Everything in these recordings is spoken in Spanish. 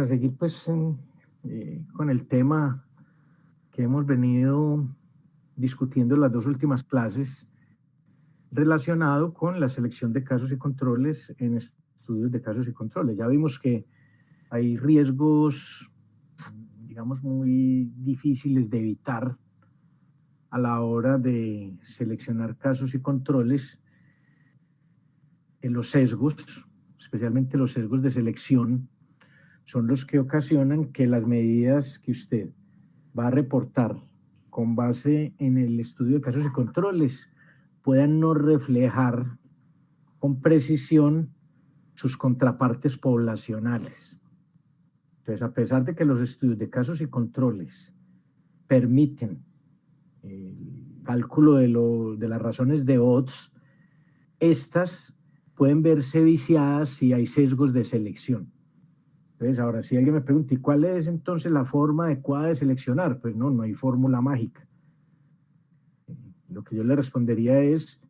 A seguir con el tema que hemos venido discutiendo en las dos últimas clases relacionado con la selección de casos y controles en estudios de casos y controles. Ya vimos que hay riesgos, digamos, muy difíciles de evitar a la hora de seleccionar casos y controles en los sesgos, especialmente los sesgos de selección, son los que ocasionan que las medidas que usted va a reportar con base en el estudio de casos y controles puedan no reflejar con precisión sus contrapartes poblacionales. Entonces, a pesar de que los estudios de casos y controles permiten el cálculo de las razones de odds, estas pueden verse viciadas si hay sesgos de selección. Entonces, ahora, si alguien me pregunta, ¿y cuál es entonces la forma adecuada de seleccionar? Pues no hay fórmula mágica. Lo que yo le respondería es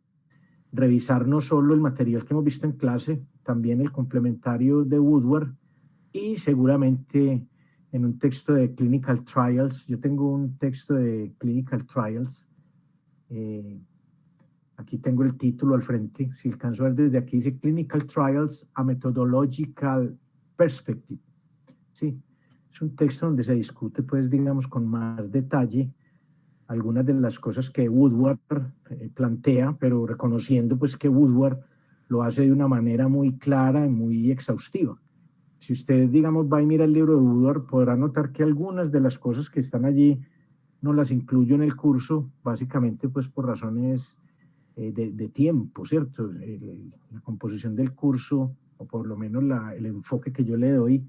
revisar no solo el material que hemos visto en clase, también el complementario de Woodward y seguramente en un texto de Clinical Trials. Yo tengo un texto de Clinical Trials. Aquí tengo el título al frente. Si alcanzo a ver desde aquí, dice Clinical Trials, a Methodological Perspective. Sí, es un texto donde se discute, pues, digamos, con más detalle algunas de las cosas que Woodward plantea, pero reconociendo, pues, que Woodward lo hace de una manera muy clara y muy exhaustiva. Si usted, digamos, va y mira el libro de Woodward, podrá notar que algunas de las cosas que están allí no las incluyo en el curso, básicamente, pues, por razones de tiempo, ¿cierto? La composición del curso, o por lo menos el enfoque que yo le doy,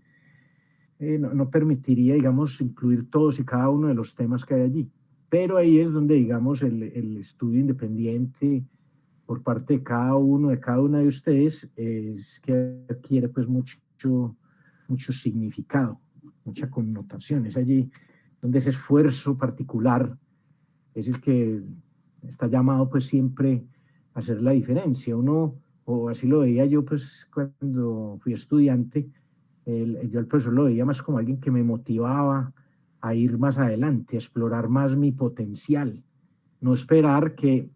no permitiría, digamos, incluir todos y cada uno de los temas que hay allí. Pero ahí es donde, digamos, el estudio independiente por parte de cada una de ustedes es que adquiere, pues, mucho significado, mucha connotación. Es allí donde ese esfuerzo particular es el que está llamado, pues, siempre a hacer la diferencia. Uno, o así lo veía yo, pues, cuando fui estudiante, yo al profesor lo veía más como alguien que me motivaba a ir más adelante, a explorar más mi potencial, no esperar que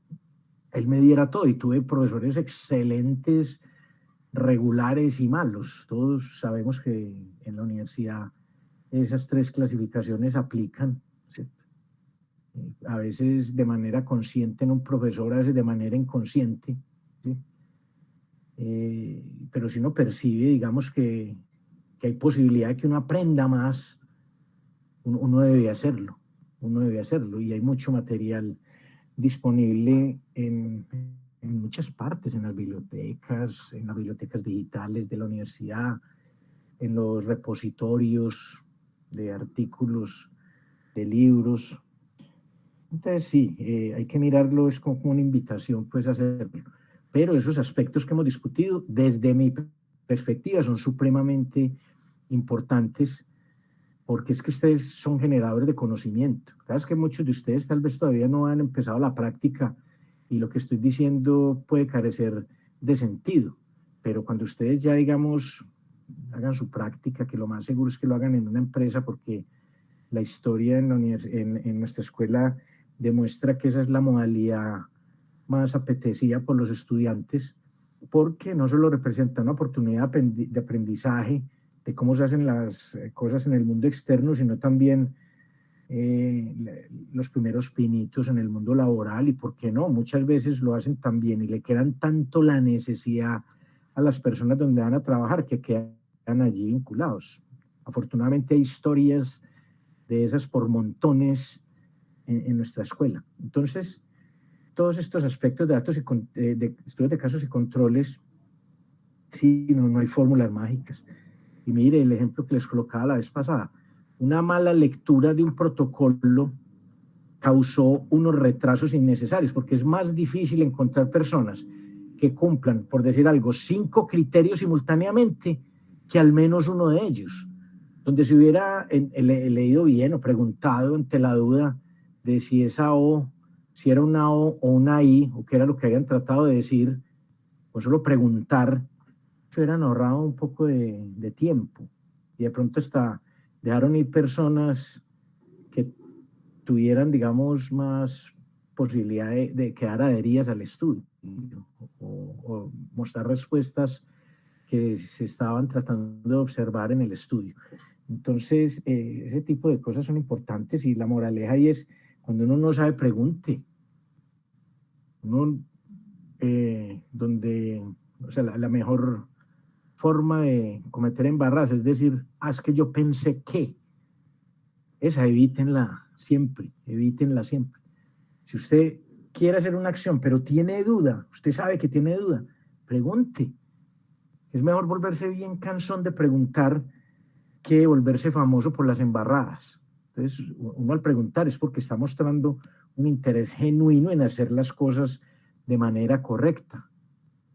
él me diera todo. Y tuve profesores excelentes, regulares y malos. Todos sabemos que en la universidad esas tres clasificaciones aplican, ¿cierto? A veces de manera consciente en un profesor, a veces de manera inconsciente, ¿sí? Pero si uno percibe, digamos, que hay posibilidad de que uno aprenda más, uno debe hacerlo, y hay mucho material disponible en muchas partes, en las bibliotecas digitales de la universidad, en los repositorios de artículos, de libros. Entonces sí, hay que mirarlo, es como una invitación, pues, a hacerlo. Pero esos aspectos que hemos discutido, desde mi perspectiva, son supremamente importantes, porque es que ustedes son generadores de conocimiento. Claro, es que muchos de ustedes tal vez todavía no han empezado la práctica y lo que estoy diciendo puede carecer de sentido, pero cuando ustedes ya, digamos, hagan su práctica, que lo más seguro es que lo hagan en una empresa, porque la historia en nuestra escuela demuestra que esa es la modalidad más apetecida por los estudiantes, porque no solo representa una oportunidad de aprendizaje de cómo se hacen las cosas en el mundo externo, sino también los primeros pinitos en el mundo laboral. Y por qué no, muchas veces lo hacen tan bien y le quedan tanto la necesidad a las personas donde van a trabajar que quedan allí vinculados. Afortunadamente hay historias de esas por montones en nuestra escuela. Entonces, todos estos aspectos de datos de estudios de casos y controles, sí, no hay fórmulas mágicas. Y mire el ejemplo que les colocaba la vez pasada. Una mala lectura de un protocolo causó unos retrasos innecesarios, porque es más difícil encontrar personas que cumplan, por decir algo, 5 criterios simultáneamente que al menos uno de ellos. Donde se hubiera leído bien o preguntado ante la duda de si esa O, si era una O o una I, o qué era lo que habían tratado de decir, o solo preguntar, se hubieran ahorrado un poco de tiempo. y de pronto dejaron ir personas que tuvieran, digamos, más posibilidad de quedar adheridas al estudio o mostrar respuestas que se estaban tratando de observar en el estudio. Entonces, ese tipo de cosas son importantes y la moraleja ahí es, cuando uno no sabe, pregunte. Uno, o sea, la mejor forma de cometer embarradas es decir, es que yo pensé que. Esa evítenla siempre, evítenla siempre. Si usted quiere hacer una acción, pero tiene duda, usted sabe que tiene duda, pregunte. Es mejor volverse bien cansón de preguntar que volverse famoso por las embarradas. Entonces, uno al preguntar es porque está mostrando un interés genuino en hacer las cosas de manera correcta.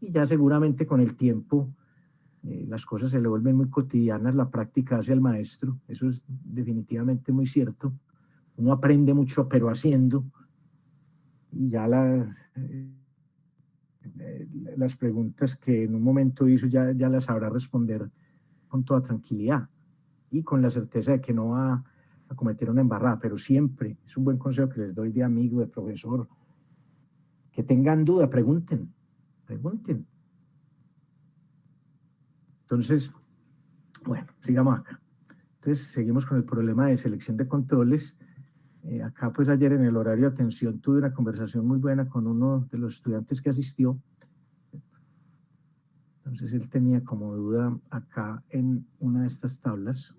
Y ya seguramente con el tiempo las cosas se le vuelven muy cotidianas, la práctica hace al maestro, eso es definitivamente muy cierto. Uno aprende mucho, pero haciendo, y ya las preguntas que en un momento hizo ya las sabrá responder con toda tranquilidad y con la certeza de que no va a cometer una embarrada, pero siempre es un buen consejo que les doy de amigo, de profesor, que tengan duda, pregunten. Entonces, bueno, sigamos acá. Entonces, seguimos con el problema de selección de controles. Acá, pues ayer en el horario de atención tuve una conversación muy buena con uno de los estudiantes que asistió. Entonces, él tenía como duda acá en una de estas tablas.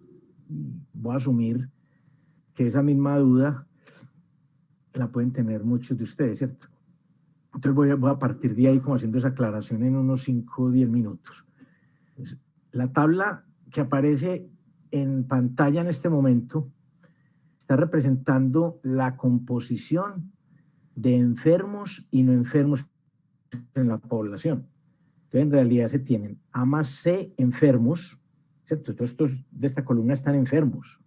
Y voy a asumir que esa misma duda la pueden tener muchos de ustedes, ¿cierto? Entonces, voy a partir de ahí como haciendo esa aclaración en unos 5 o 10 minutos. Entonces, la tabla que aparece en pantalla en este momento está representando la composición de enfermos y no enfermos en la población. Entonces, en realidad se tienen A más C enfermos, ¿cierto? Todos estos de esta columna están enfermos.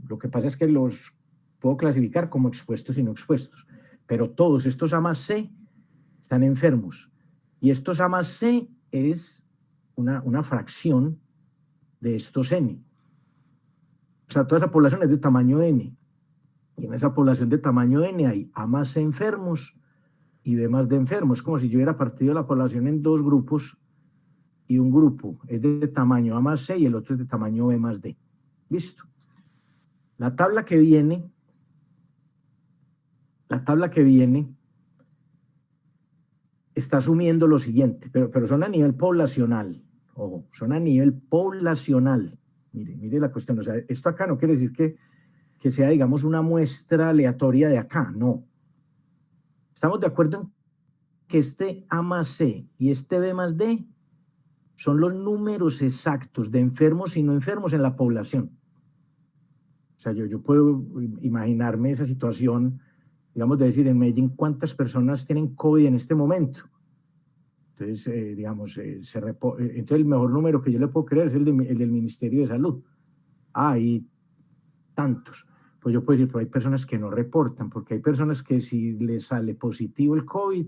Lo que pasa es que los puedo clasificar como expuestos y no expuestos, pero todos estos A más C están enfermos. Y estos A más C es una fracción de estos N. O sea, toda esa población es de tamaño N. Y en esa población de tamaño N hay A más C enfermos y B más D enfermos. Es como si yo hubiera partido la población en dos grupos y un grupo es de tamaño A más C y el otro es de tamaño B más D. Listo. La tabla que viene está asumiendo lo siguiente, pero son a nivel poblacional. Ojo, son a nivel poblacional. Mire la cuestión. O sea, esto acá no quiere decir que sea, digamos, una muestra aleatoria de acá. No. Estamos de acuerdo en que este A más C y este B más D son los números exactos de enfermos y no enfermos en la población. O sea, yo puedo imaginarme esa situación, digamos, de decir en Medellín cuántas personas tienen COVID en este momento. Entonces, digamos, entonces el mejor número que yo le puedo creer es el del Ministerio de Salud. Hay tantos. Pues yo puedo decir, pero hay personas que no reportan, porque hay personas que si les sale positivo el COVID,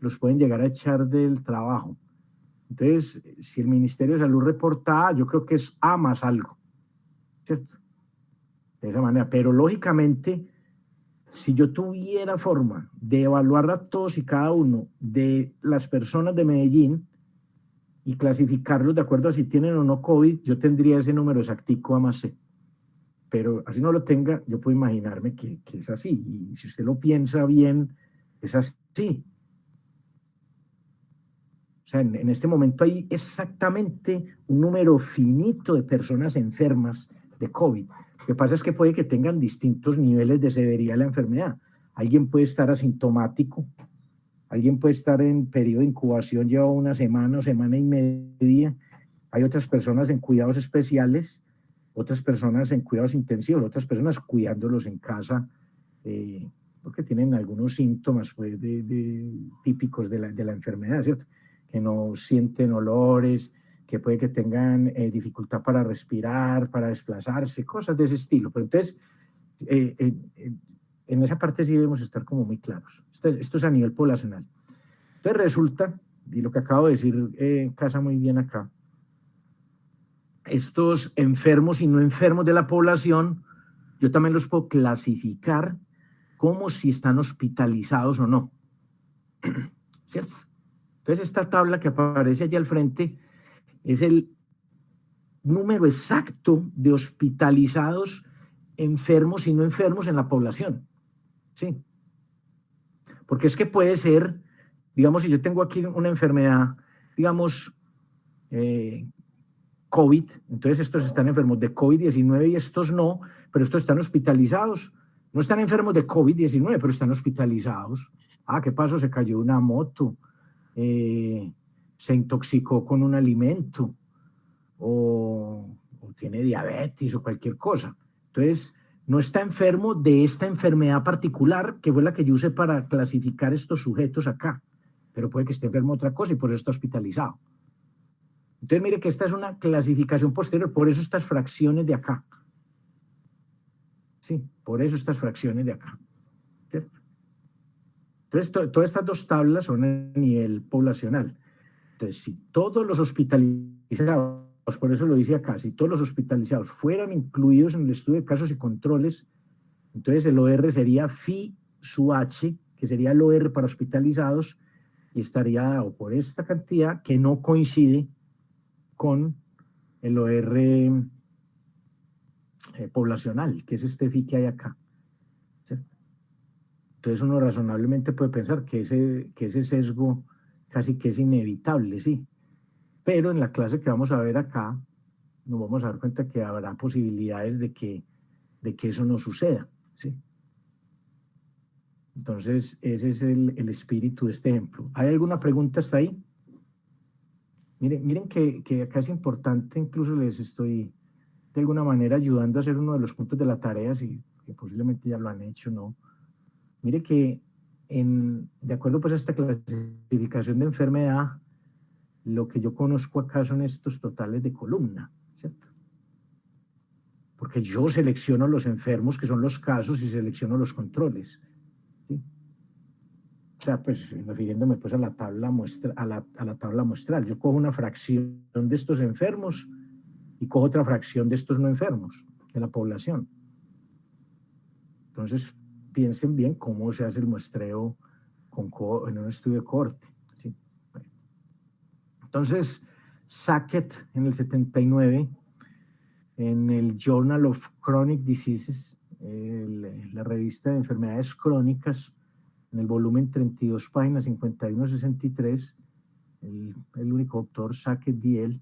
los pueden llegar a echar del trabajo. Entonces, si el Ministerio de Salud reporta A, yo creo que es A más algo, ¿cierto? De esa manera, pero lógicamente, si yo tuviera forma de evaluar a todos y cada uno de las personas de Medellín y clasificarlos de acuerdo a si tienen o no COVID, yo tendría ese número exactico A más C. Pero así no lo tenga, yo puedo imaginarme que es así. Y si usted lo piensa bien, es así. O sea, en este momento hay exactamente un número finito de personas enfermas de COVID. Lo que pasa es que puede que tengan distintos niveles de severidad de la enfermedad. Alguien puede estar asintomático, alguien puede estar en periodo de incubación, lleva una semana o semana y media. Hay otras personas en cuidados especiales, otras personas en cuidados intensivos, otras personas cuidándolos en casa, porque tienen algunos síntomas pues, típicos de la enfermedad, ¿cierto? Que no sienten olores, que puede que tengan dificultad para respirar, para desplazarse, cosas de ese estilo. Pero entonces, en esa parte sí debemos estar como muy claros. Esto es a nivel poblacional. Entonces resulta, y lo que acabo de decir casa muy bien acá, estos enfermos y no enfermos de la población, yo también los puedo clasificar como si están hospitalizados o no. ¿Cierto? Entonces, esta tabla que aparece allí al frente es el número exacto de hospitalizados, enfermos y no enfermos en la población. ¿Sí? Porque es que puede ser, digamos, si yo tengo aquí una enfermedad, digamos, COVID, entonces estos están enfermos de COVID-19 y estos no, pero estos están hospitalizados. No están enfermos de COVID-19, pero están hospitalizados. Ah, ¿qué pasó? Se cayó una moto, se intoxicó con un alimento, o tiene diabetes o cualquier cosa. Entonces, no está enfermo de esta enfermedad particular, que fue la que yo usé para clasificar estos sujetos acá, pero puede que esté enfermo de otra cosa y por eso está hospitalizado. Entonces, mire que esta es una clasificación posterior, por eso estas fracciones de acá. Sí, por eso estas fracciones de acá. ¿Cierto? Entonces, todas estas dos tablas son a nivel poblacional. Entonces, si todos los hospitalizados, por eso lo dice acá, si todos los hospitalizados fueran incluidos en el estudio de casos y controles, entonces el OR sería phi su H, que sería el OR para hospitalizados, y estaría dado por esta cantidad que no coincide con el OR poblacional, que es este phi que hay acá. ¿Cierto? Entonces uno razonablemente puede pensar que ese sesgo casi que es inevitable, sí. Pero en la clase que vamos a ver acá, nos vamos a dar cuenta que habrá posibilidades de que eso no suceda, ¿sí? Entonces, ese es el espíritu de este ejemplo. ¿Hay alguna pregunta hasta ahí? Miren que acá es importante, incluso les estoy de alguna manera ayudando a hacer uno de los puntos de la tarea, si que posiblemente ya lo han hecho, ¿no? Mire que de acuerdo pues a esta clasificación de enfermedad, lo que yo conozco acá son estos totales de columna, ¿cierto? Porque yo selecciono los enfermos, que son los casos, y selecciono los controles, ¿sí? O sea, pues refiriéndome pues a la tabla muestra, a la tabla muestral. Yo cojo una fracción de estos enfermos y cojo otra fracción de estos no enfermos, de la población. Entonces, piensen bien cómo se hace el muestreo en un estudio de cohorte, ¿sí? Bueno. Entonces, Sackett en el 79, en el Journal of Chronic Diseases, la revista de enfermedades crónicas, en el volumen 32, página 51-63, el único autor, Sackett D.L.,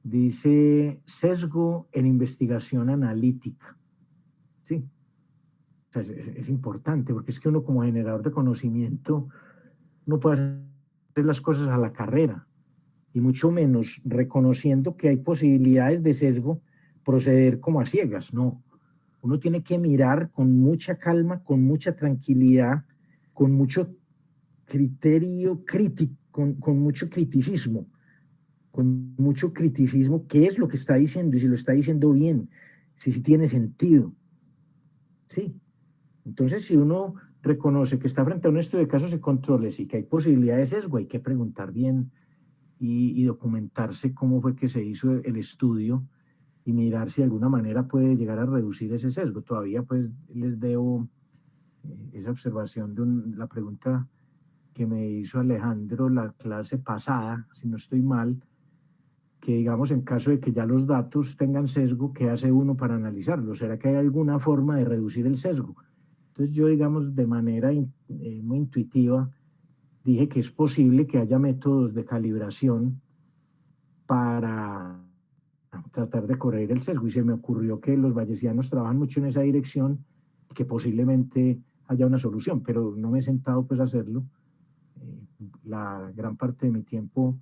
dice sesgo en investigación analítica. Sí, o sea, es importante porque es que uno como generador de conocimiento no puede hacer las cosas a la carrera y mucho menos reconociendo que hay posibilidades de sesgo proceder como a ciegas, no. Uno tiene que mirar con mucha calma, con mucha tranquilidad, con mucho criterio crítico, con mucho criticismo, qué es lo que está diciendo y si lo está diciendo bien, si tiene sentido. Sí. Entonces, si uno reconoce que está frente a un estudio de casos y controles y que hay posibilidades de sesgo, hay que preguntar bien y documentarse cómo fue que se hizo el estudio y mirar si de alguna manera puede llegar a reducir ese sesgo. Todavía pues les debo esa observación de la pregunta que me hizo Alejandro la clase pasada, si no estoy mal, que digamos en caso de que ya los datos tengan sesgo, ¿qué hace uno para analizarlo? ¿Será que hay alguna forma de reducir el sesgo? Entonces yo, digamos, de manera muy intuitiva, dije que es posible que haya métodos de calibración para tratar de corregir el sesgo. Y se me ocurrió que los bayesianos trabajan mucho en esa dirección y que posiblemente haya una solución, pero no me he sentado pues a hacerlo. La gran parte de mi tiempo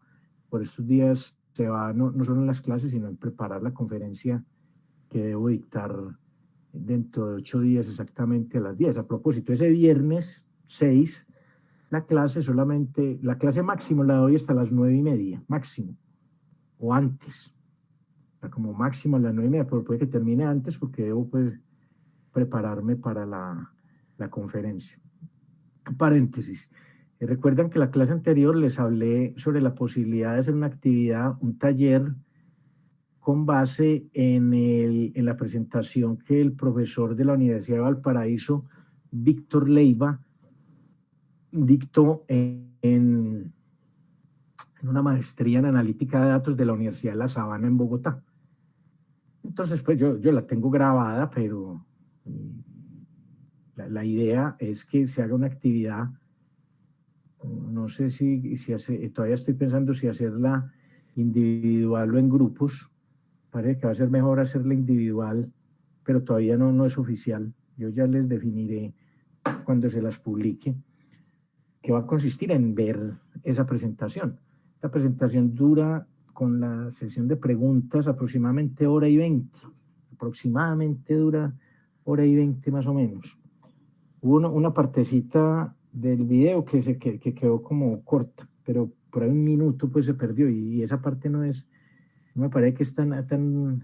por estos días se va no solo en las clases, sino en preparar la conferencia que debo dictar dentro de 8 días exactamente a las 10. A propósito, ese viernes 6, la clase máximo la doy hasta las 9:30, máximo, o antes. O sea, como máximo a las 9:30, pero puede que termine antes porque debo pues prepararme para la conferencia. Paréntesis. Recuerdan que la clase anterior les hablé sobre la posibilidad de hacer una actividad, un taller con base en la presentación que el profesor de la Universidad de Valparaíso, Víctor Leiva, dictó en una maestría en analítica de datos de la Universidad de La Sabana en Bogotá. Entonces, pues yo la tengo grabada, pero la idea es que se haga una actividad, no sé si todavía estoy pensando si hacerla individual o en grupos. Parece que va a ser mejor hacerla individual, pero todavía no es oficial. Yo ya les definiré cuando se las publique, que va a consistir en ver esa presentación. La presentación dura, con la sesión de preguntas, aproximadamente hora y 20. Aproximadamente dura hora y 20 más o menos. Hubo una partecita del video que quedó como corta, pero por ahí un minuto pues se perdió, y esa parte no me parece que es tan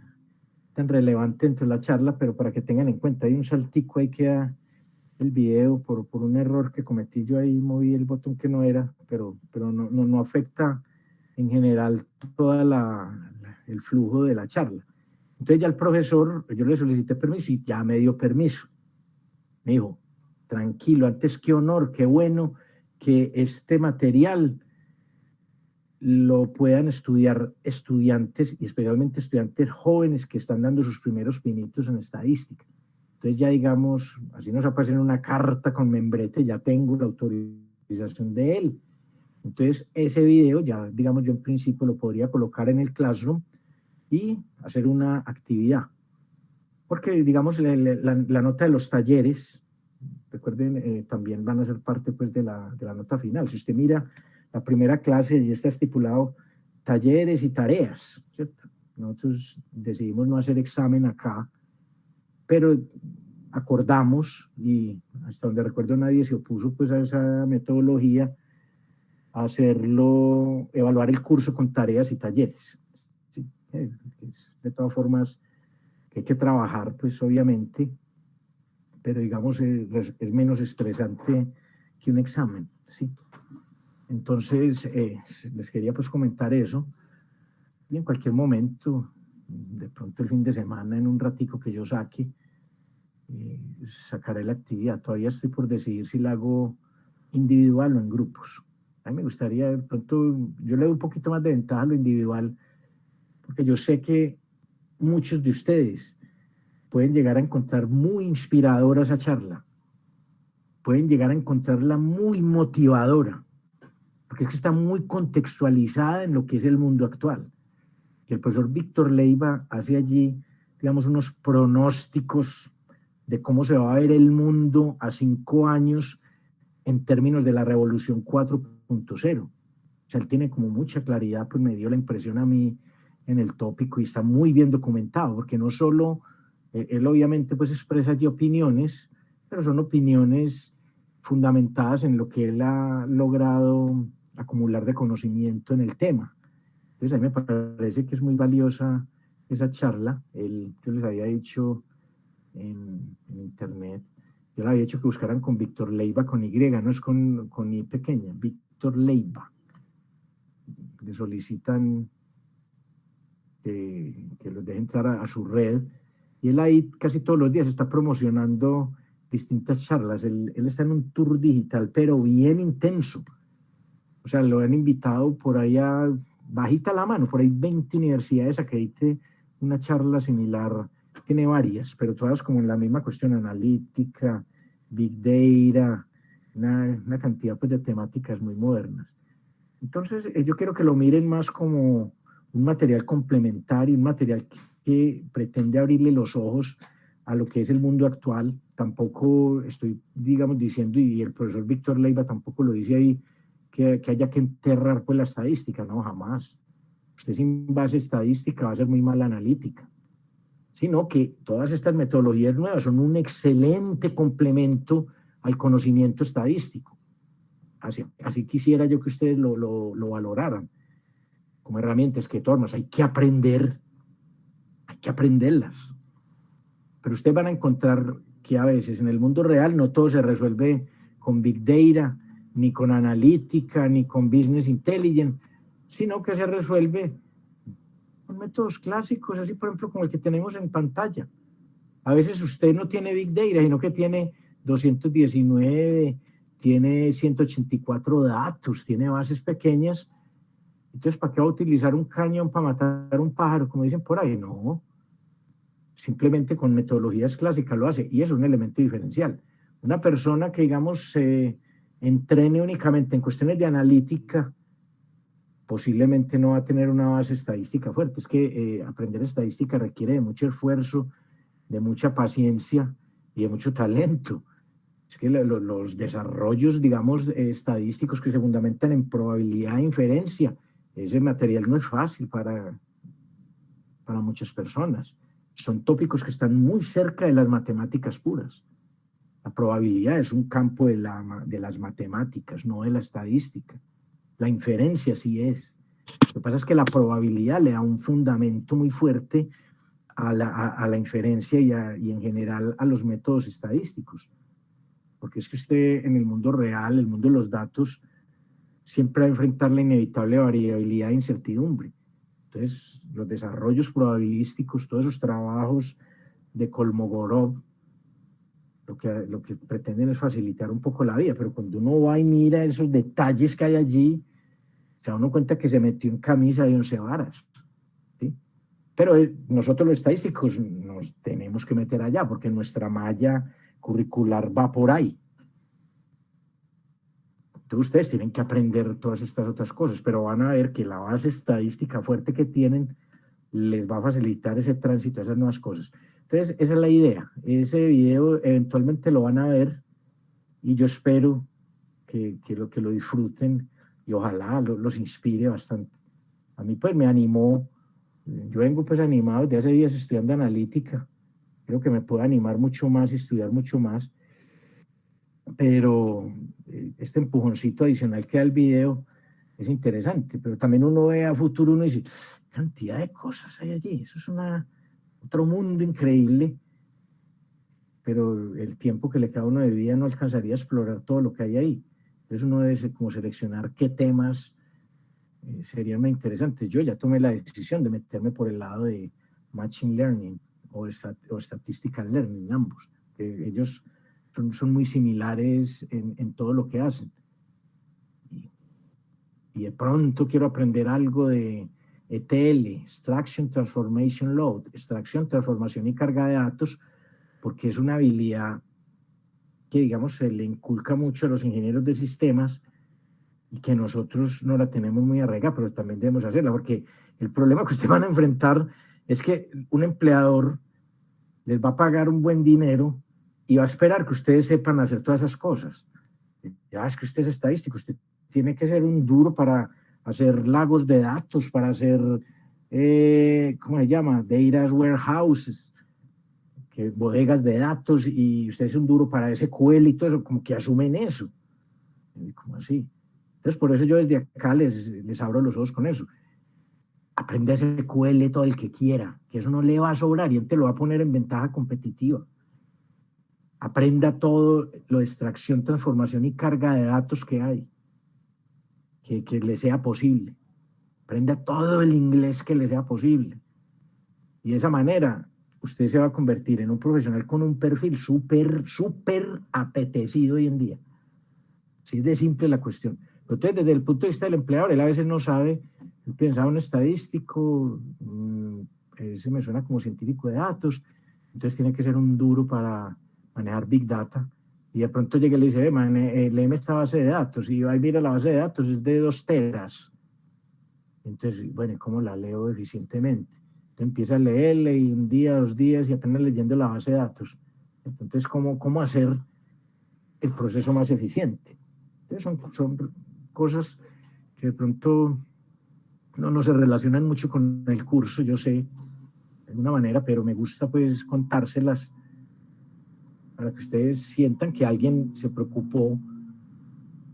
relevante dentro de la charla, pero para que tengan en cuenta, hay un saltico ahí que da el video por un error que cometí yo ahí, moví el botón que no era, pero no afecta en general todo el flujo de la charla. Entonces ya el profesor, yo le solicité permiso y ya me dio permiso. Me dijo, tranquilo, antes qué honor, qué bueno que este material lo puedan estudiar estudiantes, y especialmente estudiantes jóvenes que están dando sus primeros pinitos en estadística. Entonces ya digamos, así nos aparece en una carta con membrete, ya tengo la autorización de él. Entonces ese video ya, digamos, yo en principio lo podría colocar en el Classroom y hacer una actividad. Porque digamos, la nota de los talleres, recuerden, también van a ser parte pues de la nota final. Si usted mira la primera clase, ya está estipulado talleres y tareas, ¿cierto? Nosotros decidimos no hacer examen acá, pero acordamos, y hasta donde recuerdo nadie se opuso pues a esa metodología, a hacerlo, evaluar el curso con tareas y talleres. ¿Sí? De todas formas, hay que trabajar pues obviamente, pero digamos es menos estresante que un examen, ¿sí? Entonces, les quería pues comentar eso, y en cualquier momento, de pronto el fin de semana, en un ratico que yo saque, sacaré la actividad. Todavía estoy por decidir si la hago individual o en grupos. A mí me gustaría, de pronto, yo le doy un poquito más de ventaja a lo individual, porque yo sé que muchos de ustedes pueden llegar a encontrar muy inspiradora esa charla, pueden llegar a encontrarla muy motivadora, porque es que está muy contextualizada en lo que es el mundo actual. Que el profesor Víctor Leiva hace allí, digamos, unos pronósticos de cómo se va a ver el mundo a 5 años en términos de la revolución 4.0. O sea, él tiene como mucha claridad, pues me dio la impresión a mí en el tópico, y está muy bien documentado, porque no solo, él obviamente pues expresa allí opiniones, pero son opiniones fundamentadas en lo que él ha logrado acumular de conocimiento en el tema. Entonces a mí me parece que es muy valiosa esa charla. Yo les había dicho en internet, yo le había dicho que buscaran con Víctor Leiva con Y, no es con I pequeña, Víctor Leiva. Le solicitan que los deje entrar a su red, y él ahí casi todos los días está promocionando distintas charlas. Él está en un tour digital, pero bien intenso. O sea, lo han invitado por allá, bajita la mano, por ahí 20 universidades a que dicte una charla similar. Tiene varias, pero todas como en la misma cuestión, analítica, big data, una cantidad pues de temáticas muy modernas. Entonces, yo quiero que lo miren más como un material complementario, un material que pretende abrirle los ojos a lo que es el mundo actual. Tampoco estoy, digamos, diciendo, y el profesor Víctor Leiva tampoco lo dice ahí, que haya que enterrar pues la estadística, no, jamás. Usted sin base estadística va a ser muy mala analítica, sino que todas estas metodologías nuevas son un excelente complemento al conocimiento estadístico. Así quisiera yo que ustedes lo valoraran como herramientas, que todas hay que aprenderlas. Pero ustedes van a encontrar que a veces en el mundo real no todo se resuelve con Big Data, ni con analítica, ni con Business Intelligence, sino que se resuelve con métodos clásicos, así por ejemplo como el que tenemos en pantalla. A veces usted no tiene Big Data, sino que tiene 219, tiene 184 datos, tiene bases pequeñas. Entonces, ¿para qué va a utilizar un cañón para matar un pájaro, como dicen por ahí? No, simplemente con metodologías clásicas lo hace, y es un elemento diferencial. Una persona que, digamos, se entrene únicamente en cuestiones de analítica, posiblemente no va a tener una base estadística fuerte. Es que aprender estadística requiere de mucho esfuerzo, de mucha paciencia y de mucho talento. Es que los desarrollos, digamos, estadísticos que se fundamentan en probabilidad e inferencia, ese material no es fácil para muchas personas. Son tópicos que están muy cerca de las matemáticas puras. La probabilidad es un campo de las matemáticas, no de la estadística. La inferencia sí es. Lo que pasa es que la probabilidad le da un fundamento muy fuerte a la inferencia y en general a los métodos estadísticos. Porque es que usted en el mundo real, el mundo de los datos, siempre va a enfrentar la inevitable variabilidad e incertidumbre. Entonces, los desarrollos probabilísticos, todos esos trabajos de Kolmogorov, lo que pretenden es facilitar un poco la vida, pero cuando uno va y mira esos detalles que hay allí, se da uno cuenta que se metió en camisa de 11 varas. ¿Sí? Pero nosotros los estadísticos nos tenemos que meter allá, porque nuestra malla curricular va por ahí. Entonces ustedes tienen que aprender todas estas otras cosas, pero van a ver que la base estadística fuerte que tienen les va a facilitar ese tránsito a esas nuevas cosas. Entonces, esa es la idea. Ese video eventualmente lo van a ver y yo espero que lo disfruten y ojalá los inspire bastante. A mí pues me animó, yo vengo pues animado desde hace días estudiando analítica, creo que me puede animar mucho más y estudiar mucho más, pero este empujoncito adicional que da el video es interesante, pero también uno ve a futuro, uno dice, cantidad de cosas hay allí, eso es otro mundo increíble, pero el tiempo que le queda a uno de vida no alcanzaría a explorar todo lo que hay ahí. Entonces uno debe como seleccionar qué temas serían más interesantes. Yo ya tomé la decisión de meterme por el lado de Machine Learning o Statistical Learning, ambos. Ellos son muy similares en todo lo que hacen. Y de pronto quiero aprender algo de ETL, Extraction, Transformation Load, extracción, transformación y carga de datos, porque es una habilidad que, digamos, se le inculca mucho a los ingenieros de sistemas y que nosotros no la tenemos muy arraigada, pero también debemos hacerla, porque el problema que ustedes van a enfrentar es que un empleador les va a pagar un buen dinero y va a esperar que ustedes sepan hacer todas esas cosas. Ya es que usted es estadístico, usted tiene que ser un duro para hacer lagos de datos, para hacer, ¿cómo se llama? Data warehouses, bodegas de datos, y usted es un duro para SQL y todo eso, como que asumen eso. ¿Cómo así? Entonces, por eso yo desde acá les abro los ojos con eso. Aprende SQL todo el que quiera, que eso no le va a sobrar y él te lo va a poner en ventaja competitiva. Aprenda todo lo de extracción, transformación y carga de datos que hay, que le sea posible. Aprenda todo el inglés que le sea posible. Y de esa manera, usted se va a convertir en un profesional con un perfil súper apetecido hoy en día. Así de simple la cuestión. Pero entonces, desde el punto de vista del empleador, él a veces no sabe, él pensaba un estadístico, ese me suena como científico de datos, entonces tiene que ser un duro para manejar Big Data, y de pronto llega y le dice, léeme esta base de datos, y va y mira la base de datos, es de 2 teras. Entonces, bueno, ¿cómo la leo eficientemente? Entonces empieza a leerle y un día, 2 días, y apenas leyendo la base de datos. Entonces, ¿cómo hacer el proceso más eficiente? Entonces son cosas que de pronto no se relacionan mucho con el curso, yo sé, de alguna manera, pero me gusta pues contárselas para que ustedes sientan que alguien se preocupó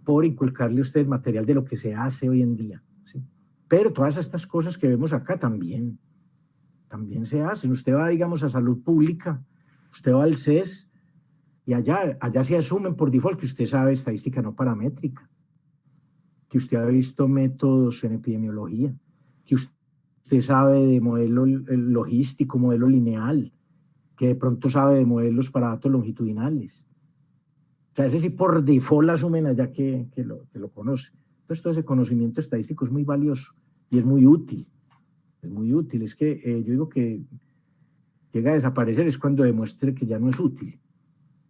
por inculcarle a ustedes material de lo que se hace hoy en día, ¿sí? Pero todas estas cosas que vemos acá también se hacen. Usted va, digamos, a salud pública, usted va al CES y allá se asumen por default que usted sabe estadística no paramétrica, que usted ha visto métodos en epidemiología, que usted usted sabe de modelo logístico, modelo lineal, que de pronto sabe de modelos para datos longitudinales. O sea, ese sí por default asumen allá que lo conoce. Entonces, todo ese conocimiento estadístico es muy valioso y es muy útil. Es muy útil. Es que yo digo que llega a desaparecer es cuando demuestre que ya no es útil.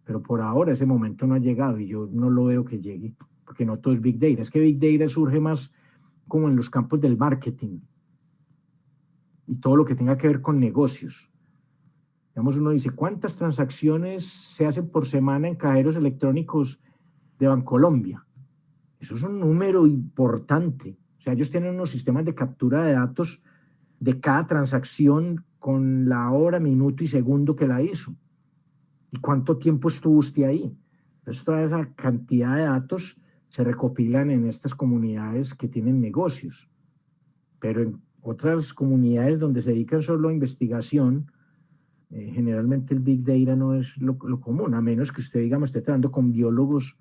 Pero por ahora ese momento no ha llegado y yo no lo veo que llegue, porque no todo es Big Data. Es que Big Data surge más como en los campos del marketing y todo lo que tenga que ver con negocios. Digamos, uno dice, ¿cuántas transacciones se hacen por semana en cajeros electrónicos de Bancolombia? Eso es un número importante. O sea, ellos tienen unos sistemas de captura de datos de cada transacción con la hora, minuto y segundo que la hizo. ¿Y cuánto tiempo estuvo usted ahí? Entonces, toda esa cantidad de datos se recopilan en estas comunidades que tienen negocios. Pero en otras comunidades donde se dedican solo a investigación, generalmente el Big Data no es lo común, a menos que usted, digamos, esté tratando con biólogos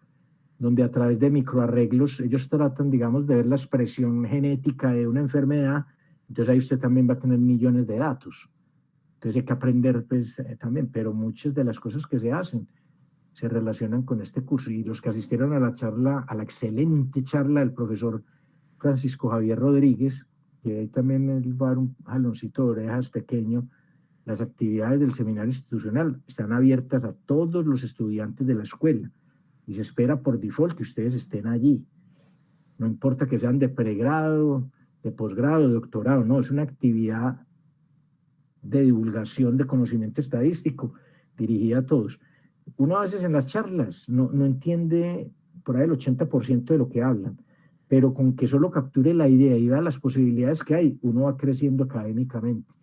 donde a través de microarreglos ellos tratan, digamos, de ver la expresión genética de una enfermedad, entonces ahí usted también va a tener millones de datos. Entonces hay que aprender pues, también, pero muchas de las cosas que se hacen se relacionan con este curso. Y los que asistieron a la charla, a la excelente charla del profesor Francisco Javier Rodríguez, que ahí también él va a dar un jaloncito de orejas pequeño, las actividades del seminario institucional están abiertas a todos los estudiantes de la escuela y se espera por default que ustedes estén allí. No importa que sean de pregrado, de posgrado, de doctorado, no, es una actividad de divulgación de conocimiento estadístico dirigida a todos. Uno a veces en las charlas no entiende por ahí el 80% de lo que hablan, pero con que solo capture la idea y vea las posibilidades que hay, uno va creciendo académicamente.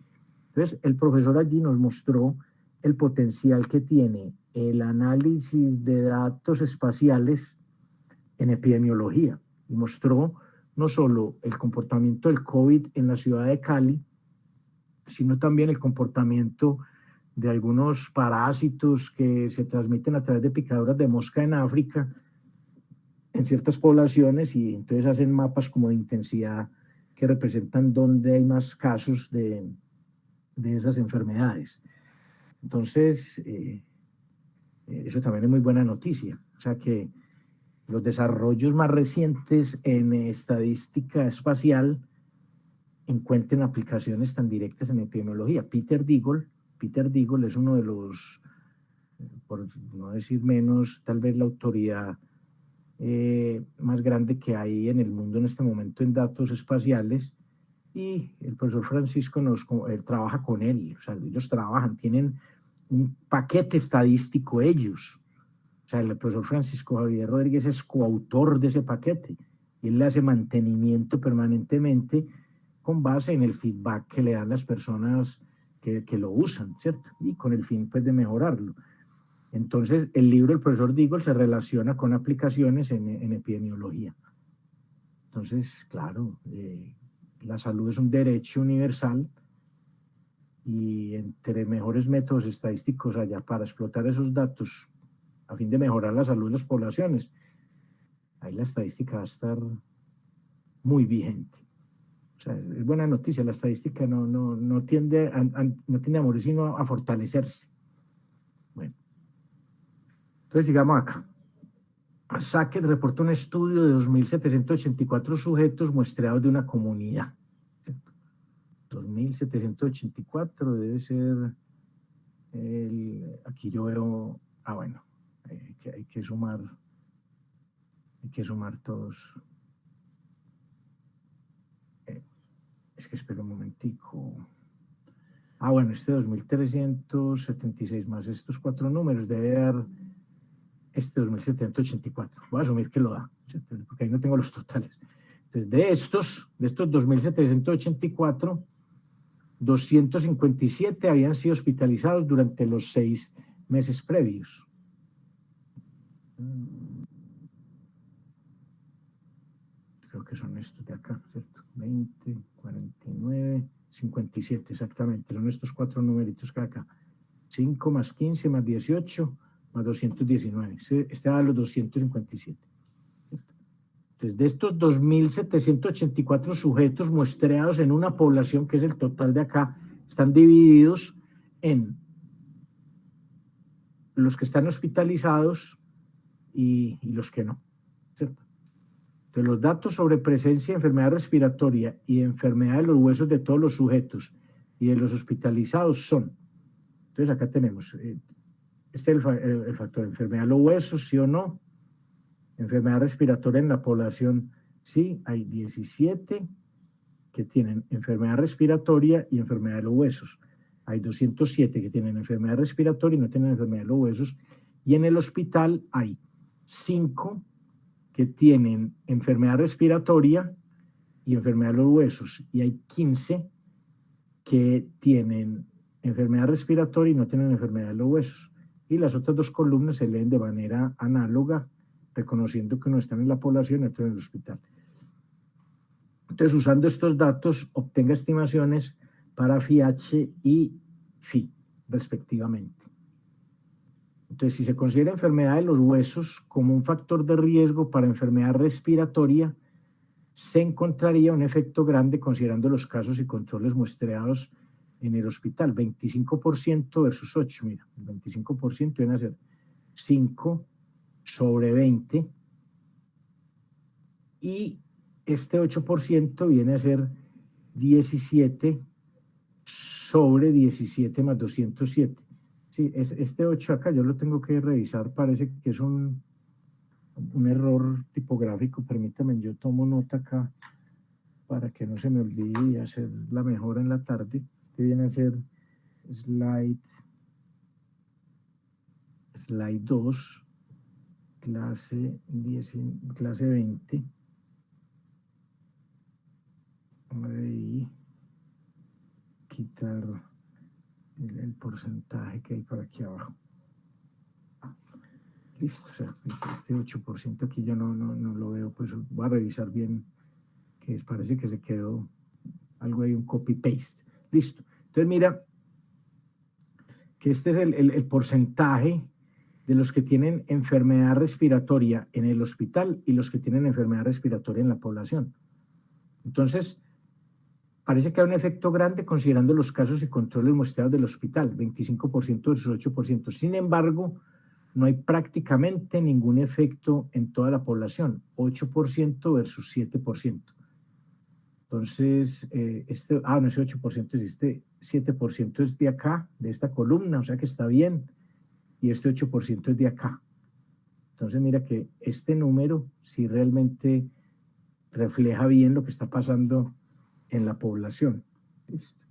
Entonces, el profesor allí nos mostró el potencial que tiene el análisis de datos espaciales en epidemiología y mostró no solo el comportamiento del COVID en la ciudad de Cali, sino también el comportamiento de algunos parásitos que se transmiten a través de picaduras de mosca en África, en ciertas poblaciones, y entonces hacen mapas como de intensidad que representan dónde hay más casos de esas enfermedades. Entonces, eso también es muy buena noticia. O sea que los desarrollos más recientes en estadística espacial encuentren aplicaciones tan directas en epidemiología. Peter Deagle es uno de los, por no decir menos, tal vez la autoridad más grande que hay en el mundo en este momento en datos espaciales, y el profesor Francisco trabaja con él, o sea, ellos trabajan, tienen un paquete estadístico ellos. O sea, el profesor Francisco Javier Rodríguez es coautor de ese paquete y él le hace mantenimiento permanentemente con base en el feedback que le dan las personas que lo usan, ¿cierto? Y con el fin, pues, de mejorarlo. Entonces, el libro del profesor Deagle se relaciona con aplicaciones en epidemiología. Entonces, claro, la salud es un derecho universal y entre mejores métodos estadísticos haya para explotar esos datos a fin de mejorar la salud de las poblaciones, ahí la estadística va a estar muy vigente. O sea, es buena noticia, la estadística no tiende a morir, sino a fortalecerse. Bueno, entonces sigamos acá. Sackett reporta un estudio de 2.784 sujetos muestreados de una comunidad. 2.784 debe ser, aquí yo veo, bueno, hay que sumar todos. Es que espera un momentico. Bueno, este 2.376 más estos 4 números debe dar este 2.784. Voy a asumir que lo da, porque ahí no tengo los totales. Entonces, de estos 2.784, 257 habían sido hospitalizados durante los 6 meses previos. Creo que son estos de acá, ¿cierto? 20, 49, 57, exactamente. Son estos 4 numeritos que acá. 5 más 15 más 18 más 219. Este da los 257. ¿Cierto? Entonces Entonces, de estos 2.784 sujetos muestreados en una población, que es el total de acá, están divididos en los que están hospitalizados y los que no, ¿cierto? Entonces, los datos sobre presencia de enfermedad respiratoria y de enfermedad de los huesos de todos los sujetos y de los hospitalizados son, entonces acá tenemos, este es el factor, enfermedad de los huesos, sí o no, enfermedad respiratoria en la población, sí, hay 17 que tienen enfermedad respiratoria y enfermedad de los huesos. Hay 207 que tienen enfermedad respiratoria y no tienen enfermedad de los huesos. Y en el hospital hay 5 que tienen enfermedad respiratoria y enfermedad de los huesos. Y hay 15 que tienen enfermedad respiratoria y no tienen enfermedad de los huesos. Y las otras 2 columnas se leen de manera análoga, reconociendo que uno está en la población y otro en el hospital. Entonces, usando estos datos, obtenga estimaciones para FIH y FI, respectivamente. Entonces, si se considera enfermedad de los huesos como un factor de riesgo para enfermedad respiratoria, se encontraría un efecto grande considerando los casos y controles muestreados en el hospital, 25% versus 8, mira, el 25% viene a ser 5 sobre 20 y este 8% viene a ser 17 sobre 17 más 207. Sí, este 8 acá yo lo tengo que revisar, parece que es un error tipográfico, permítame, yo tomo nota acá para que no se me olvide y hacer la mejora en la tarde. Este viene a ser slide 2, clase 20. Ahí, quitar el porcentaje que hay por aquí abajo. Listo, o sea, este 8% aquí yo no lo veo, pues voy a revisar bien, que parece que se quedó algo ahí, un copy-paste. Listo. Entonces mira, que este es el porcentaje de los que tienen enfermedad respiratoria en el hospital y los que tienen enfermedad respiratoria en la población. Entonces, parece que hay un efecto grande considerando los casos y controles muestreados del hospital, 25% versus 8%. Sin embargo, no hay prácticamente ningún efecto en toda la población, 8% versus 7%. Entonces, no es 8%, es este 7% es de acá, de esta columna, o sea que está bien, y este 8% es de acá. Entonces, mira que este número sí realmente refleja bien lo que está pasando en la población. Listo.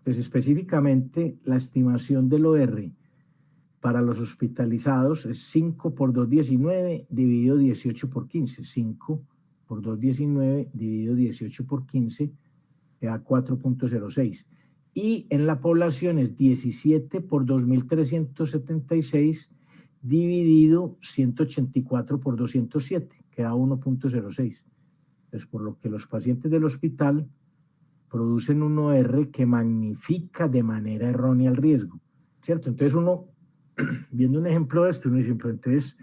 Pues específicamente la estimación del OR para los hospitalizados es 5 por 2,19 dividido 18 por 15. 5 por 2,19 dividido 18 por 15 te da 4.06. Y en la población es 17 por 2.376 dividido 184 por 207, que da 1.06. Entonces, por lo que los pacientes del hospital producen un OR que magnifica de manera errónea el riesgo, ¿cierto? Entonces uno, viendo un ejemplo de esto, uno dice, pero entonces,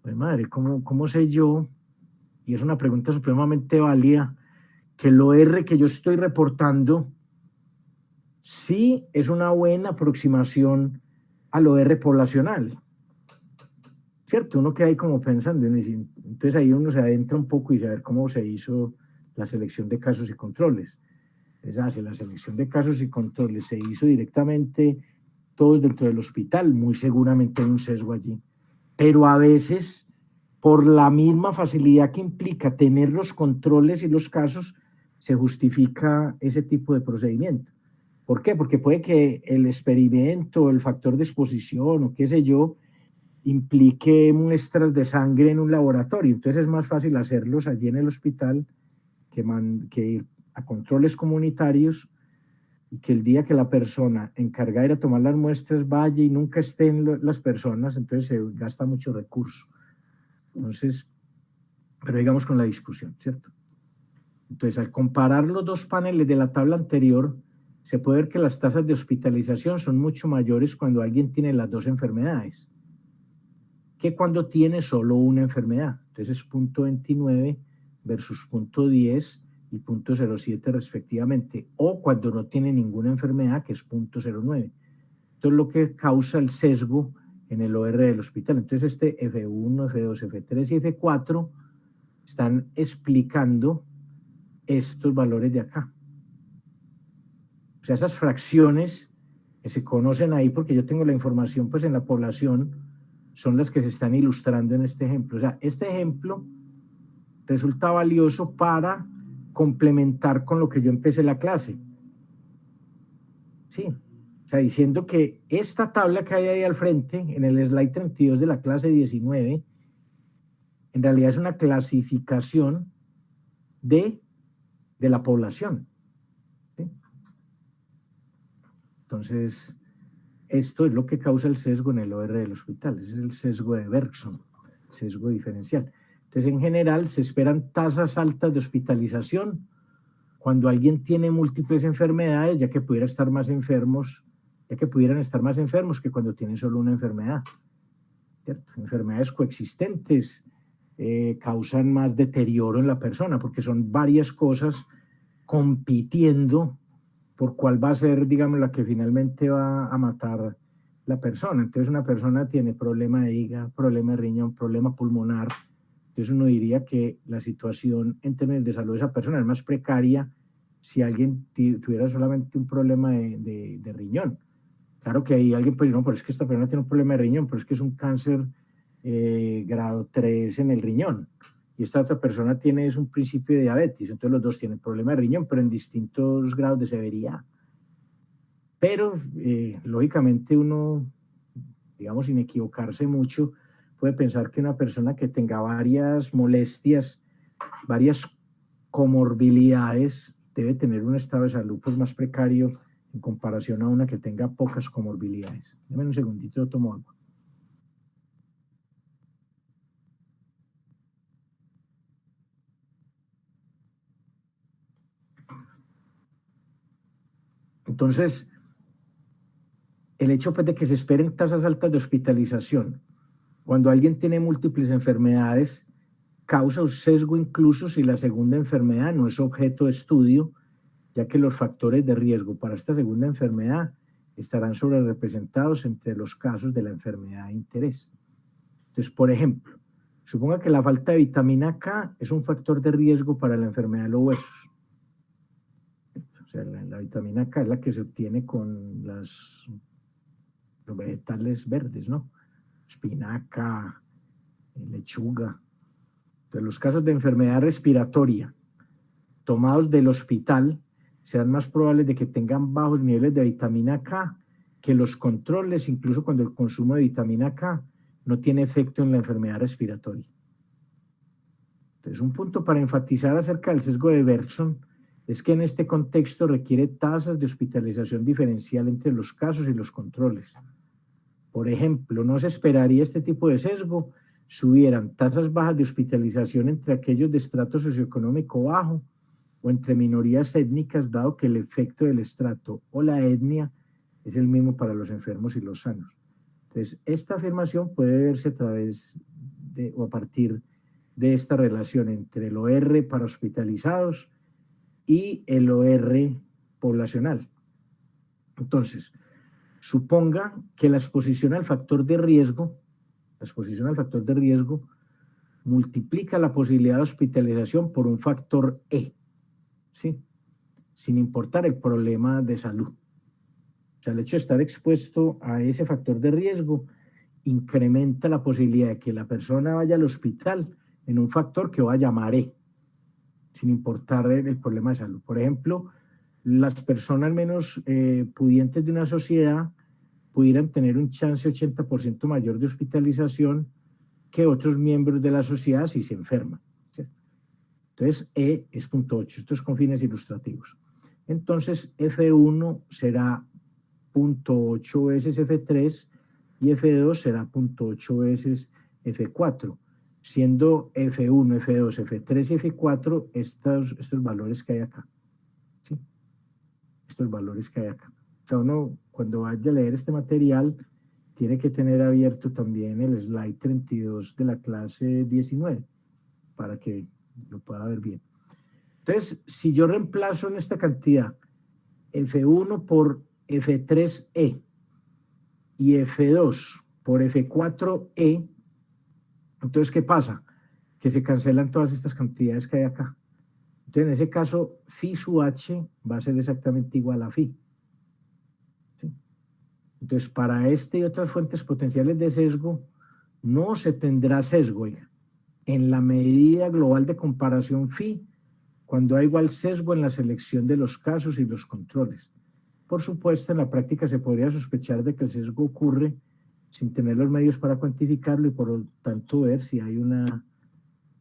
pues madre, ¿cómo sé yo? Y es una pregunta supremamente válida, que el OR que yo estoy reportando sí es una buena aproximación al OR poblacional, ¿cierto? Uno queda ahí como pensando, entonces ahí uno se adentra un poco y saber cómo se hizo la selección de casos y controles. Si la selección de casos y controles se hizo directamente todos dentro del hospital, muy seguramente hay un sesgo allí. Pero a veces, por la misma facilidad que implica tener los controles y los casos, se justifica ese tipo de procedimiento. ¿Por qué? Porque puede que el experimento, el factor de exposición o qué sé yo, implique muestras de sangre en un laboratorio. Entonces es más fácil hacerlos allí en el hospital que ir a controles comunitarios y que el día que la persona encargada de ir a tomar las muestras vaya y nunca estén las personas, entonces se gasta mucho recurso. Entonces, pero digamos con la discusión, ¿cierto? Entonces, al comparar los dos paneles de la tabla anterior, se puede ver que las tasas de hospitalización son mucho mayores cuando alguien tiene las dos enfermedades que cuando tiene solo una enfermedad. Entonces es 0.29 versus 0.10 y 0.07 respectivamente, o cuando no tiene ninguna enfermedad, que es 0.09. Esto es lo que causa el sesgo en el OR del hospital. Entonces este F1, F2, F3 y F4 están explicando estos valores de acá. O sea, esas fracciones que se conocen ahí, porque yo tengo la información pues en la población, son las que se están ilustrando en este ejemplo. O sea, este ejemplo resulta valioso para complementar con lo que yo empecé la clase. Sí, o sea, diciendo que esta tabla que hay ahí al frente, en el slide 32 de la clase 19, en realidad es una clasificación de la población. ¿Sí? Entonces, esto es lo que causa el sesgo en el OR del hospital. Ese es el sesgo de Bergson, sesgo diferencial. Entonces, en general, se esperan tasas altas de hospitalización cuando alguien tiene múltiples enfermedades, ya que pudieran estar más enfermos que cuando tienen solo una enfermedad. ¿Cierto? Enfermedades coexistentes causan más deterioro en la persona, porque son varias cosas compitiendo por cuál va a ser, digamos, la que finalmente va a matar la persona. Entonces una persona tiene problema de hígado, problema de riñón, problema pulmonar. Entonces uno diría que la situación en términos de salud de esa persona es más precaria si alguien tuviera solamente un problema de riñón. Claro que ahí alguien puede decir, no, pero es que esta persona tiene un problema de riñón, pero es que es un cáncer grado 3 en el riñón. Y esta otra persona tiene un principio de diabetes, entonces los dos tienen problema de riñón, pero en distintos grados de severidad. Pero, lógicamente, uno, digamos, sin equivocarse mucho, puede pensar que una persona que tenga varias molestias, varias comorbilidades, debe tener un estado de salud pues, más precario en comparación a una que tenga pocas comorbilidades. Dame un segundito, yo tomo agua. Entonces, el hecho pues, de que se esperen tasas altas de hospitalización cuando alguien tiene múltiples enfermedades causa un sesgo incluso si la segunda enfermedad no es objeto de estudio, ya que los factores de riesgo para esta segunda enfermedad estarán sobrerepresentados entre los casos de la enfermedad de interés. Entonces, por ejemplo, suponga que la falta de vitamina K es un factor de riesgo para la enfermedad de los huesos. O sea, la vitamina K es la que se obtiene con los vegetales verdes, ¿no? Espinaca, lechuga. Entonces, los casos de enfermedad respiratoria tomados del hospital serán más probables de que tengan bajos niveles de vitamina K que los controles, incluso cuando el consumo de vitamina K no tiene efecto en la enfermedad respiratoria. Entonces, un punto para enfatizar acerca del sesgo de Bergson es que en este contexto requiere tasas de hospitalización diferencial entre los casos y los controles. Por ejemplo, no se esperaría este tipo de sesgo si hubieran tasas bajas de hospitalización entre aquellos de estrato socioeconómico bajo o entre minorías étnicas, dado que el efecto del estrato o la etnia es el mismo para los enfermos y los sanos. Entonces, esta afirmación puede verse a través de, o a partir de esta relación entre el OR para hospitalizados y el OR poblacional. Entonces, suponga que la exposición al factor de riesgo, multiplica la posibilidad de hospitalización por un factor E, ¿sí? Sin importar el problema de salud. O sea, el hecho de estar expuesto a ese factor de riesgo incrementa la posibilidad de que la persona vaya al hospital en un factor que va a llamar E, sin importar el problema de salud. Por ejemplo, las personas menos pudientes de una sociedad pudieran tener un chance 80% mayor de hospitalización que otros miembros de la sociedad si se enferman. ¿Cierto? Entonces, E es 0.8. Esto es con fines ilustrativos. Entonces, F1 será 0.8 veces F3 y F2 será 0.8 veces F4, siendo F1, F2, F3 y F4 estos valores que hay acá. ¿Sí? estos valores que hay acá. O sea, uno cuando vaya a leer este material tiene que tener abierto también el slide 32 de la clase 19 para que lo pueda ver bien. Entonces, si yo reemplazo en esta cantidad F1 por F3E y F2 por F4E, entonces, ¿qué pasa? Que se cancelan todas estas cantidades que hay acá. Entonces, en ese caso, phi sub h va a ser exactamente igual a phi. ¿Sí? Entonces, para este y otras fuentes potenciales de sesgo, no se tendrá sesgo. En la medida global de comparación phi, cuando hay igual sesgo en la selección de los casos y los controles. Por supuesto, en la práctica se podría sospechar de que el sesgo ocurre sin tener los medios para cuantificarlo y por lo tanto ver si hay una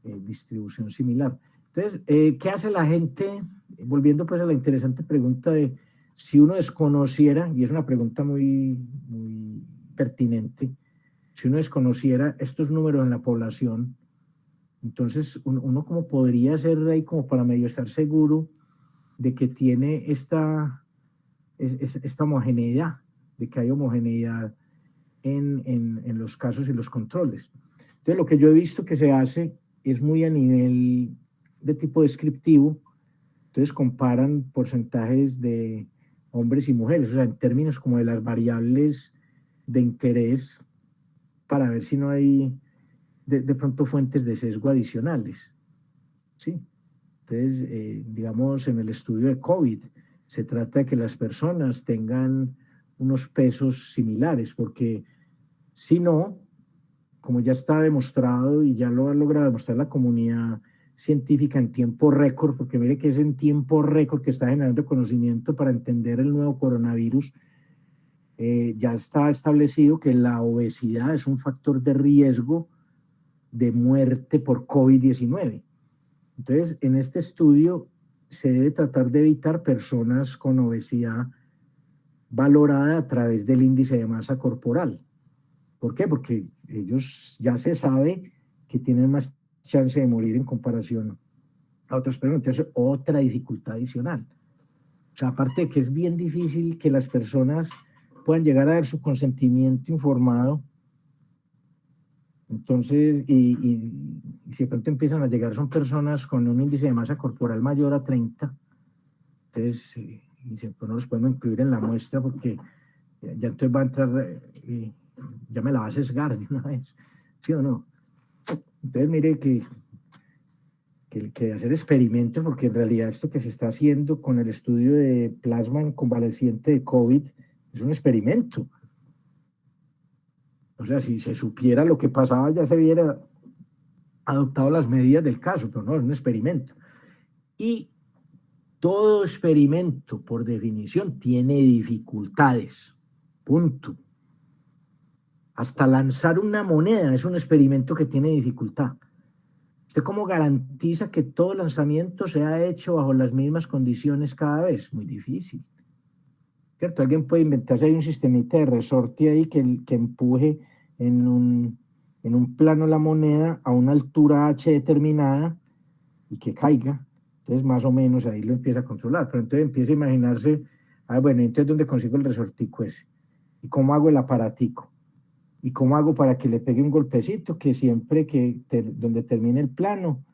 distribución similar. Entonces, ¿qué hace la gente? Volviendo pues a la interesante pregunta de si uno desconociera, y es una pregunta muy pertinente, si uno desconociera estos números en la población, entonces uno como podría hacer ahí como para medio estar seguro de que tiene esta homogeneidad, de que hay homogeneidad en los casos y los controles. Entonces, lo que yo he visto que se hace es muy a nivel de tipo descriptivo. Entonces, comparan porcentajes de hombres y mujeres, o sea, en términos como de las variables de interés, para ver si no hay de pronto fuentes de sesgo adicionales. ¿Sí? Entonces, digamos, en el estudio de COVID, se trata de que las personas tengan unos pesos similares, porque si no, como ya está demostrado y ya lo ha logrado demostrar la comunidad científica en tiempo récord, porque mire que es en tiempo récord que está generando conocimiento para entender el nuevo coronavirus, ya está establecido que la obesidad es un factor de riesgo de muerte por COVID-19. Entonces, en este estudio se debe tratar de evitar personas con obesidad valorada a través del índice de masa corporal. ¿Por qué? Porque ellos ya se sabe que tienen más chance de morir en comparación a otras personas. Entonces, otra dificultad adicional. O sea, aparte de que es bien difícil que las personas puedan llegar a dar su consentimiento informado, entonces, y si de pronto empiezan a llegar, son personas con un índice de masa corporal mayor a 30, entonces, pues no los podemos incluir en la muestra porque ya entonces va a entrar, ya me la va a sesgar de una vez, ¿sí o no? Entonces, mire que hacer experimentos, porque en realidad esto que se está haciendo con el estudio de plasma en convaleciente de COVID es un experimento. O sea, si se supiera lo que pasaba, ya se hubiera adoptado las medidas del caso, pero no, es un experimento. Y todo experimento, por definición, tiene dificultades. Punto. Hasta lanzar una moneda es un experimento que tiene dificultad. ¿Usted cómo garantiza que todo lanzamiento sea hecho bajo las mismas condiciones cada vez? Muy difícil. ¿Cierto? Alguien puede inventarse ahí un sistemita de resorte ahí que empuje en un plano la moneda a una altura h determinada y que caiga. Entonces, más o menos ahí lo empieza a controlar. Pero entonces empieza a imaginarse, bueno, entonces ¿dónde consigo el resortico ese? ¿Y cómo hago el aparatico? ¿Y cómo hago para que le pegue un golpecito que siempre donde termine el plano,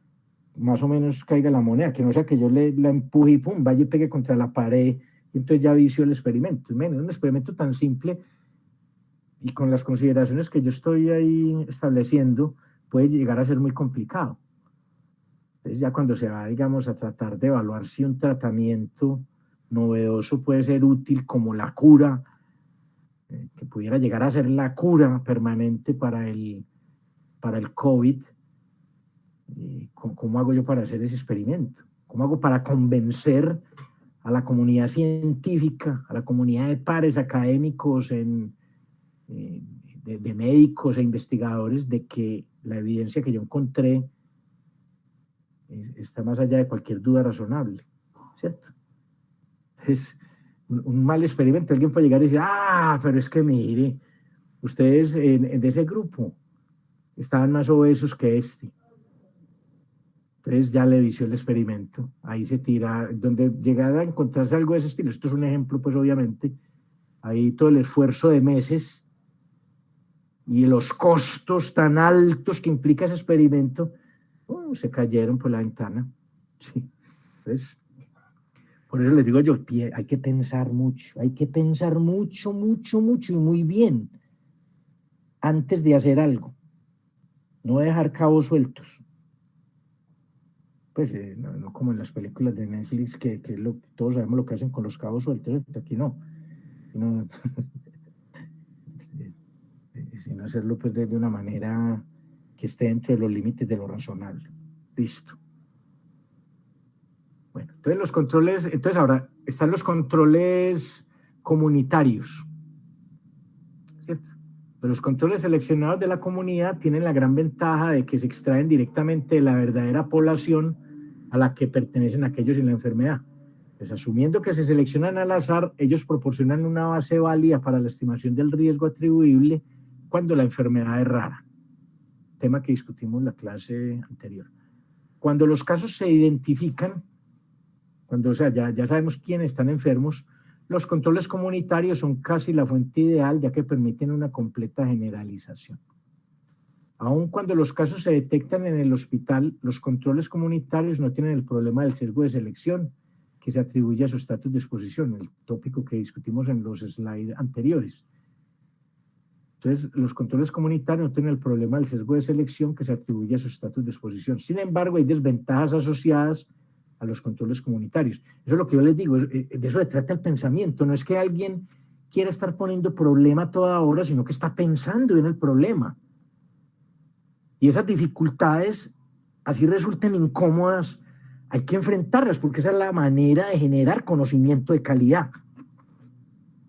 más o menos caiga la moneda? Que no sea que yo la empuje y pum, vaya y pegue contra la pared, y entonces ya vicio el experimento. Es un experimento tan simple y con las consideraciones que yo estoy ahí estableciendo, puede llegar a ser muy complicado. Entonces ya cuando se va, digamos, a tratar de evaluar si un tratamiento novedoso puede ser útil como la cura, que pudiera llegar a ser la cura permanente para el COVID, ¿cómo hago yo para hacer ese experimento? ¿Cómo hago para convencer a la comunidad científica, a la comunidad de pares académicos, de médicos e investigadores, de que la evidencia que yo encontré está más allá de cualquier duda razonable, ¿cierto? Entonces, un mal experimento, alguien puede llegar y decir, pero es que mire, ustedes de ese grupo estaban más obesos que este. Entonces ya le vició el experimento, ahí se tira, donde llegara a encontrarse algo de ese estilo, esto es un ejemplo, pues obviamente, ahí todo el esfuerzo de meses y los costos tan altos que implica ese experimento, se cayeron por la ventana. Sí. Entonces, por eso les digo yo, hay que pensar mucho y muy bien antes de hacer algo, no dejar cabos sueltos. Pues no como en las películas de Netflix, que todos sabemos lo que hacen con los cabos sueltos, aquí no. Sino hacerlo pues de una manera que esté dentro de los límites de lo razonable. Listo. Bueno, entonces los controles, entonces ahora están los controles comunitarios, ¿cierto? Pero los controles seleccionados de la comunidad tienen la gran ventaja de que se extraen directamente de la verdadera población a la que pertenecen aquellos sin la enfermedad. Pues asumiendo que se seleccionan al azar, ellos proporcionan una base válida para la estimación del riesgo atribuible cuando la enfermedad es rara. Tema que discutimos en la clase anterior. Cuando los casos se identifican, cuando, o sea, ya sabemos quiénes están enfermos, los controles comunitarios son casi la fuente ideal, ya que permiten una completa generalización. Aun cuando los casos se detectan en el hospital, los controles comunitarios no tienen el problema del sesgo de selección que se atribuye a su estatus de exposición, el tópico que discutimos en los slides anteriores. Entonces, los controles comunitarios no tienen el problema del sesgo de selección que se atribuye a su estatus de exposición. Sin embargo, hay desventajas asociadas a los controles comunitarios. Eso es lo que yo les digo, de eso se trata el pensamiento. No es que alguien quiera estar poniendo problema a toda hora, sino que está pensando en el problema. Y esas dificultades, así resulten incómodas, hay que enfrentarlas, porque esa es la manera de generar conocimiento de calidad.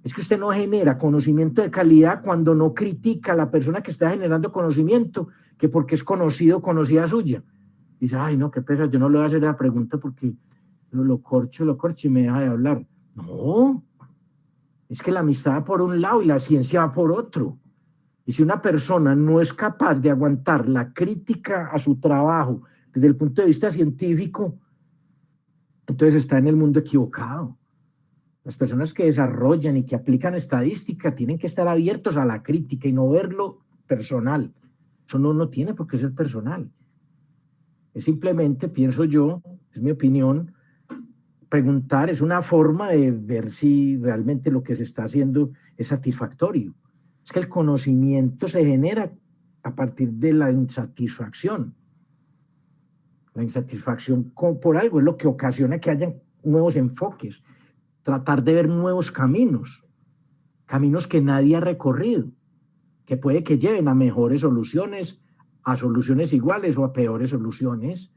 Es que usted no genera conocimiento de calidad cuando no critica a la persona que está generando conocimiento, que porque es conocido o conocida suya. Dice, ay, no, qué pesa, yo no le voy a hacer la pregunta porque lo corcho y me deja de hablar. No, es que la amistad va por un lado y la ciencia va por otro. Y si una persona no es capaz de aguantar la crítica a su trabajo desde el punto de vista científico, entonces está en el mundo equivocado. Las personas que desarrollan y que aplican estadística tienen que estar abiertos a la crítica y no verlo personal. Eso no tiene por qué ser personal. Es simplemente, pienso yo, es mi opinión, preguntar es una forma de ver si realmente lo que se está haciendo es satisfactorio. Es que el conocimiento se genera a partir de la insatisfacción. La insatisfacción por algo es lo que ocasiona que haya nuevos enfoques, tratar de ver nuevos caminos que nadie ha recorrido, que puede que lleven a mejores soluciones, a soluciones iguales o a peores soluciones.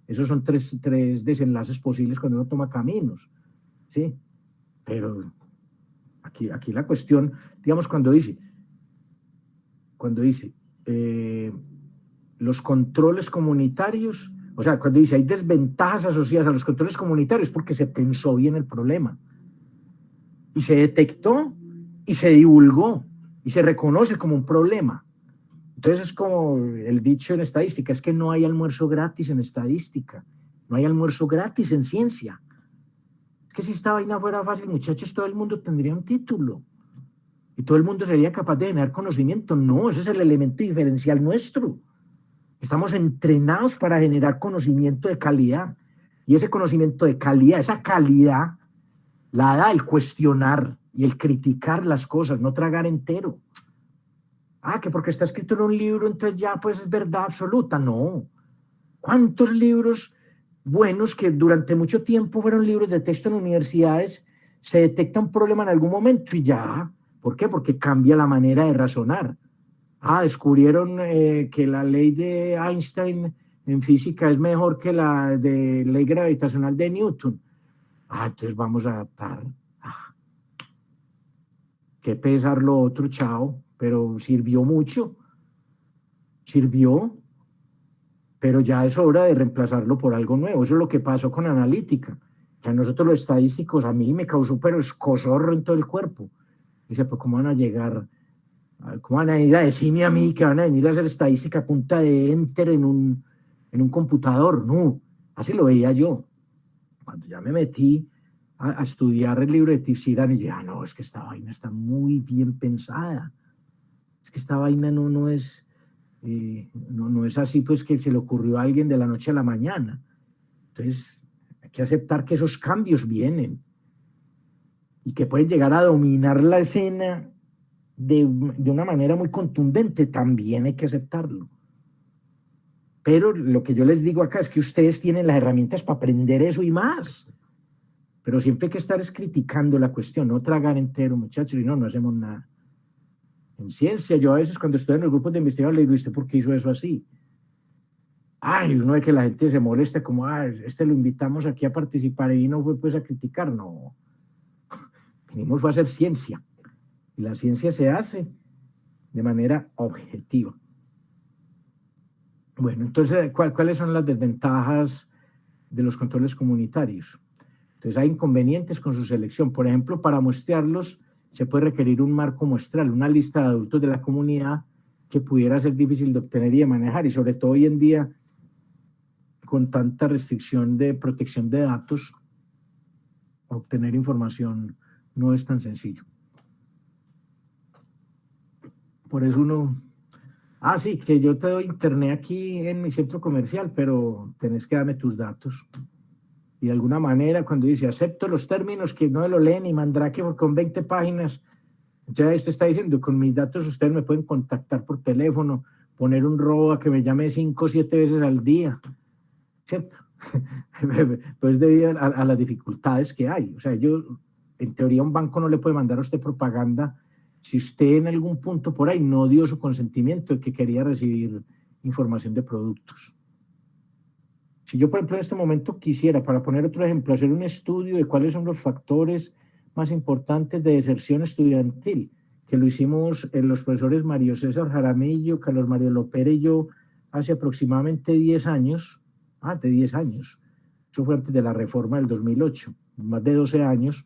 Esos son tres desenlaces posibles cuando uno toma caminos, ¿sí? Pero aquí la cuestión, digamos, cuando dice los controles comunitarios, o sea, cuando dice hay desventajas asociadas a los controles comunitarios, porque se pensó bien el problema y se detectó y se divulgó y se reconoce como un problema. Entonces es como el dicho en estadística, es que no hay almuerzo gratis en estadística, no hay almuerzo gratis en ciencia. Es que si esta vaina fuera fácil, muchachos, todo el mundo tendría un título y todo el mundo sería capaz de generar conocimiento. No, ese es el elemento diferencial nuestro. Estamos entrenados para generar conocimiento de calidad y ese conocimiento de calidad, esa calidad la da el cuestionar y el criticar las cosas, no tragar entero. Que porque está escrito en un libro, entonces ya pues es verdad absoluta. No. ¿Cuántos libros buenos que durante mucho tiempo fueron libros de texto en universidades, se detecta un problema en algún momento y ya? ¿Por qué? Porque cambia la manera de razonar. Descubrieron que la ley de Einstein en física es mejor que la de ley gravitacional de Newton. Entonces vamos a adaptar. Qué pesar lo otro, chao, pero sirvió mucho. Sirvió, pero ya es hora de reemplazarlo por algo nuevo. Eso es lo que pasó con analítica. Que a nosotros los estadísticos, a mí me causó pero escozorro en todo el cuerpo. Dice, pues ¿cómo van a llegar? ¿Cómo van a ir a decirme a mí que van a venir a hacer estadística a punta de enter en un computador? No, Así lo veía yo. Cuando ya me metí a estudiar el libro de Tifsiran, y yo, no, es que esta vaina está muy bien pensada. Es que esta vaina no es así, pues, que se le ocurrió a alguien de la noche a la mañana. Entonces, hay que aceptar que esos cambios vienen y que pueden llegar a dominar la escena de una manera muy contundente. También hay que aceptarlo. Pero lo que yo les digo acá es que ustedes tienen las herramientas para aprender eso y más. Pero siempre hay que estar criticando la cuestión, no tragar entero, muchachos, y no hacemos nada. En ciencia, yo a veces cuando estoy en los grupos de investigación le digo, ¿usted por qué hizo eso así? Ay, uno ve que la gente se molesta como, lo invitamos aquí a participar y no fue pues a criticar. No, venimos a hacer ciencia. Y la ciencia se hace de manera objetiva. Bueno, entonces, ¿cuáles son las desventajas de los controles comunitarios? Entonces, hay inconvenientes con su selección. Por ejemplo, para muestrearlos se puede requerir un marco muestral, una lista de adultos de la comunidad que pudiera ser difícil de obtener y de manejar. Y sobre todo hoy en día, con tanta restricción de protección de datos, obtener información no es tan sencillo. Por eso uno... sí, que yo te doy internet aquí en mi centro comercial, pero tenés que darme tus datos. Y de alguna manera, cuando dice acepto los términos, que no lo leen y Mandrake con 20 páginas, entonces este está diciendo, con mis datos ustedes me pueden contactar por teléfono, poner un ROA que me llame 5 o 7 veces al día, ¿cierto? Pues debido a las dificultades que hay. O sea, en teoría un banco no le puede mandar a usted propaganda si usted en algún punto por ahí no dio su consentimiento de que quería recibir información de productos. Si yo, por ejemplo, en este momento quisiera, para poner otro ejemplo, hacer un estudio de cuáles son los factores más importantes de deserción estudiantil, que lo hicimos los profesores Mario César Jaramillo, Carlos Mario Lopera y yo hace aproximadamente 10 años, de 10 años, eso fue antes de la reforma del 2008, más de 12 años,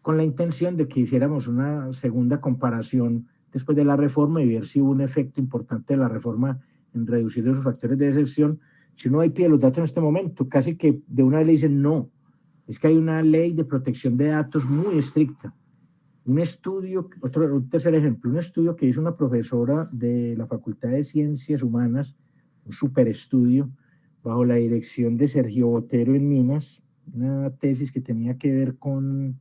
con la intención de que hiciéramos una segunda comparación después de la reforma y ver si hubo un efecto importante de la reforma en reducir esos factores de deserción. Si uno ahí pide los datos en este momento, casi que de una vez le dicen no. Es que hay una ley de protección de datos muy estricta. Un estudio, un tercer ejemplo, un estudio que hizo una profesora de la Facultad de Ciencias Humanas, un super estudio, bajo la dirección de Sergio Botero en Minas, una tesis que tenía que ver con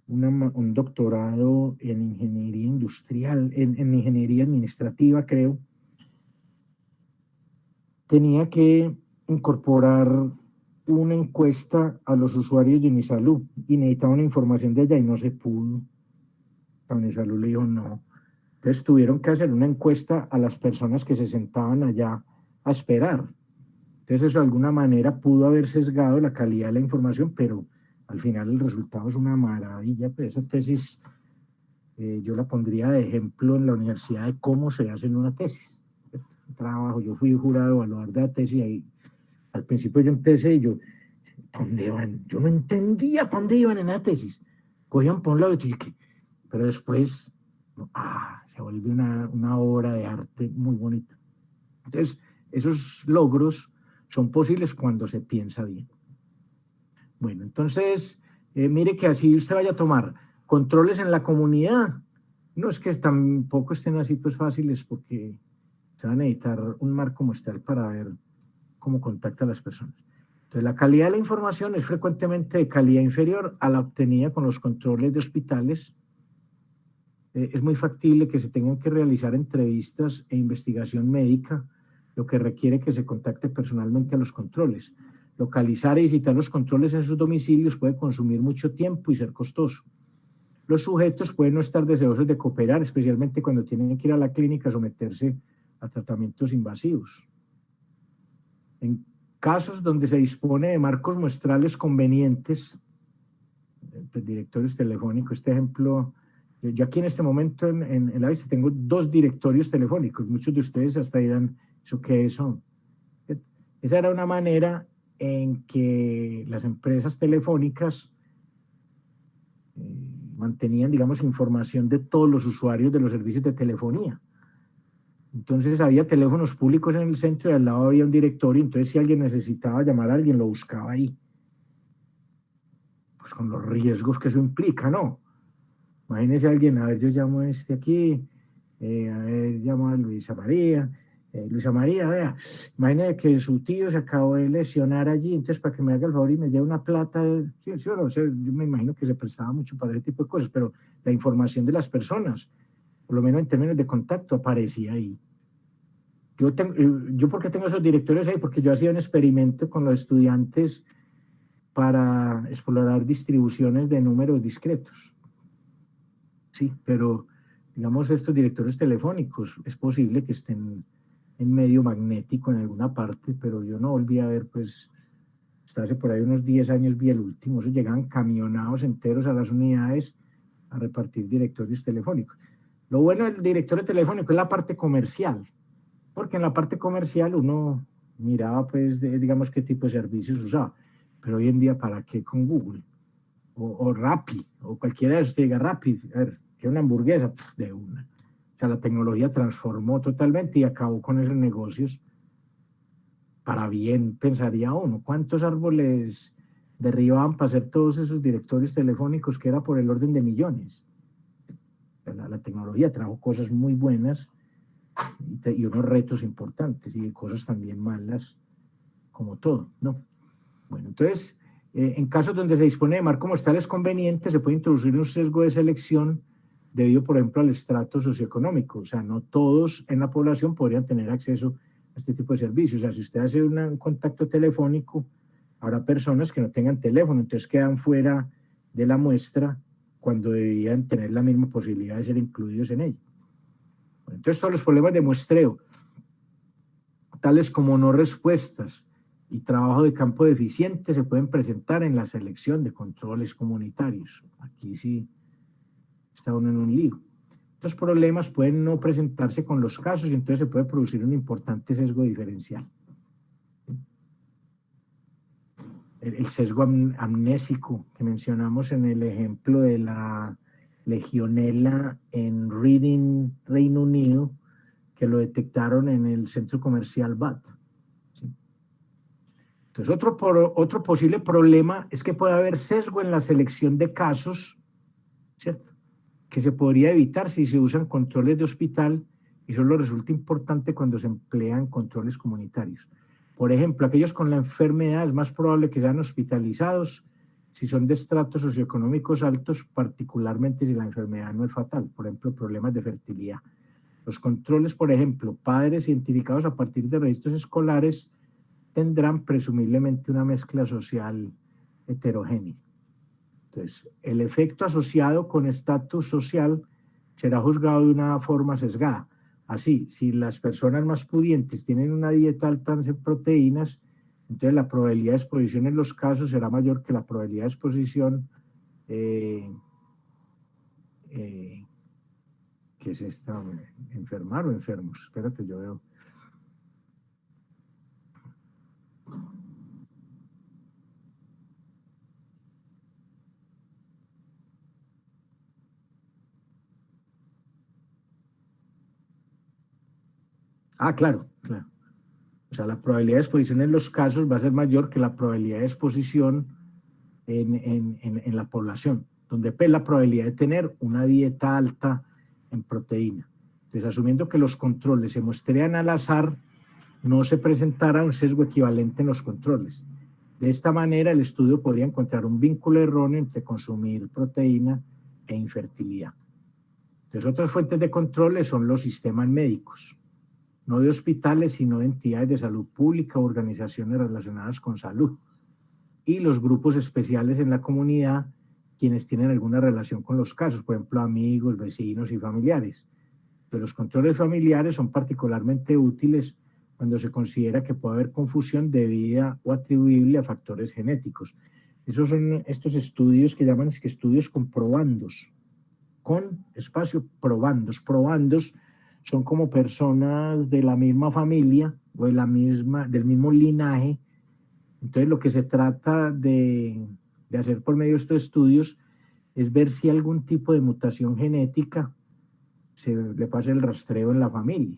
un doctorado en ingeniería industrial, en ingeniería administrativa, creo. Tenía que incorporar una encuesta a los usuarios de Unisalud y necesitaba una información de ella y no se pudo. A Unisalud le dijo no. Entonces tuvieron que hacer una encuesta a las personas que se sentaban allá a esperar. Entonces eso de alguna manera pudo haber sesgado la calidad de la información, pero al final el resultado es una maravilla. Pues esa tesis yo la pondría de ejemplo en la universidad de cómo se hace una tesis. Trabajo, yo fui jurado evaluador de la tesis y ahí, al principio yo empecé y yo, ¿dónde van? Yo no entendía para dónde iban en la tesis. Cogían por un lado y dije, pero después, se volvió una obra de arte muy bonita. Entonces, esos logros son posibles cuando se piensa bien. Bueno, entonces, mire que así usted vaya a tomar controles en la comunidad. No es que tampoco estén así pues fáciles porque se va a necesitar un marco muestral para ver cómo contacta a las personas. Entonces, la calidad de la información es frecuentemente de calidad inferior a la obtenida con los controles de hospitales. Es muy factible que se tengan que realizar entrevistas e investigación médica, lo que requiere que se contacte personalmente a los controles. Localizar y visitar los controles en sus domicilios puede consumir mucho tiempo y ser costoso. Los sujetos pueden no estar deseosos de cooperar, especialmente cuando tienen que ir a la clínica a someterse a tratamientos invasivos. En casos donde se dispone de marcos muestrales convenientes, directorios telefónicos, este ejemplo, yo aquí en este momento en la vista tengo 2 directorios telefónicos, muchos de ustedes hasta dirán, ¿eso qué son? Esa era una manera en que las empresas telefónicas mantenían, digamos, información de todos los usuarios de los servicios de telefonía. Entonces había teléfonos públicos en el centro y al lado había un directorio, entonces si alguien necesitaba llamar a alguien, lo buscaba ahí. Pues con los riesgos que eso implica, ¿no? Imagínese a alguien, a ver, yo llamo a este aquí, a ver, llamo a Luisa María. Luisa María, vea, imagínese que su tío se acabó de lesionar allí, entonces para que me haga el favor y me lleve una plata, sí, sí, no sé, yo me imagino que se prestaba mucho para ese tipo de cosas, pero la información de las personas, por lo menos en términos de contacto, aparecía ahí. ¿Yo por qué tengo esos directorios ahí? Porque yo hacía un experimento con los estudiantes para explorar distribuciones de números discretos. Sí, pero digamos estos directorios telefónicos, es posible que estén en medio magnético en alguna parte, pero yo no volví a ver, pues, hasta hace por ahí unos 10 años vi el último, eso llegaban camionados enteros a las unidades a repartir directorios telefónicos. Lo bueno del directorio telefónico es la parte comercial, porque en la parte comercial uno miraba, pues, digamos, qué tipo de servicios usaba, pero hoy en día, ¿para qué con Google? O Rappi, o cualquiera de esos te diga Rappi, a ver, que una hamburguesa, de una. O sea, la tecnología transformó totalmente y acabó con esos negocios para bien, pensaría uno. ¿Cuántos árboles derribaban para hacer todos esos directorios telefónicos que era por el orden de millones? La tecnología trajo cosas muy buenas y unos retos importantes y cosas también malas, como todo, ¿no? Bueno, entonces, en casos donde se dispone de marco muestrales convenientes, se puede introducir un sesgo de selección debido, por ejemplo, al estrato socioeconómico. O sea, no todos en la población podrían tener acceso a este tipo de servicios. O sea, si usted hace un contacto telefónico, habrá personas que no tengan teléfono, entonces quedan fuera de la muestra cuando debían tener la misma posibilidad de ser incluidos en ella. Bueno, entonces, todos los problemas de muestreo, tales como no respuestas y trabajo de campo deficiente, se pueden presentar en la selección de controles comunitarios. Aquí sí está uno en un lío. Estos problemas pueden no presentarse con los casos y entonces se puede producir un importante sesgo diferencial. El sesgo amnésico que mencionamos en el ejemplo de la legionela en Reading, Reino Unido, que lo detectaron en el centro comercial BAT. ¿Sí? Entonces, otro posible problema es que puede haber sesgo en la selección de casos, ¿cierto? Que se podría evitar si se usan controles de hospital y solo resulta importante cuando se emplean controles comunitarios. Por ejemplo, aquellos con la enfermedad es más probable que sean hospitalizados si son de estratos socioeconómicos altos, particularmente si la enfermedad no es fatal, por ejemplo, problemas de fertilidad. Los controles, por ejemplo, padres identificados a partir de registros escolares tendrán presumiblemente una mezcla social heterogénea. Entonces, el efecto asociado con estatus social será juzgado de una forma sesgada. Así, si las personas más pudientes tienen una dieta alta en proteínas, entonces la probabilidad de exposición en los casos será mayor que la probabilidad de exposición que es esta, enfermar o enfermos. Espérate, yo veo. Ah, claro, claro. O sea, la probabilidad de exposición en los casos va a ser mayor que la probabilidad de exposición en la población, donde pues, la probabilidad de tener una dieta alta en proteína. Entonces, asumiendo que los controles se muestrean al azar, no se presentará un sesgo equivalente en los controles. De esta manera, el estudio podría encontrar un vínculo erróneo entre consumir proteína e infertilidad. Entonces, otras fuentes de controles son los sistemas médicos, no de hospitales, sino de entidades de salud pública o organizaciones relacionadas con salud, y los grupos especiales en la comunidad, quienes tienen alguna relación con los casos, por ejemplo, amigos, vecinos y familiares. Pero los controles familiares son particularmente útiles cuando se considera que puede haber confusión debida o atribuible a factores genéticos. Esos son estos estudios que llaman estudios con probandos, con espacio probandos. Probandos son como personas de la misma familia o de del mismo linaje. Entonces, lo que se trata de hacer por medio de estos estudios es ver si algún tipo de mutación genética se le pasa el rastreo en la familia.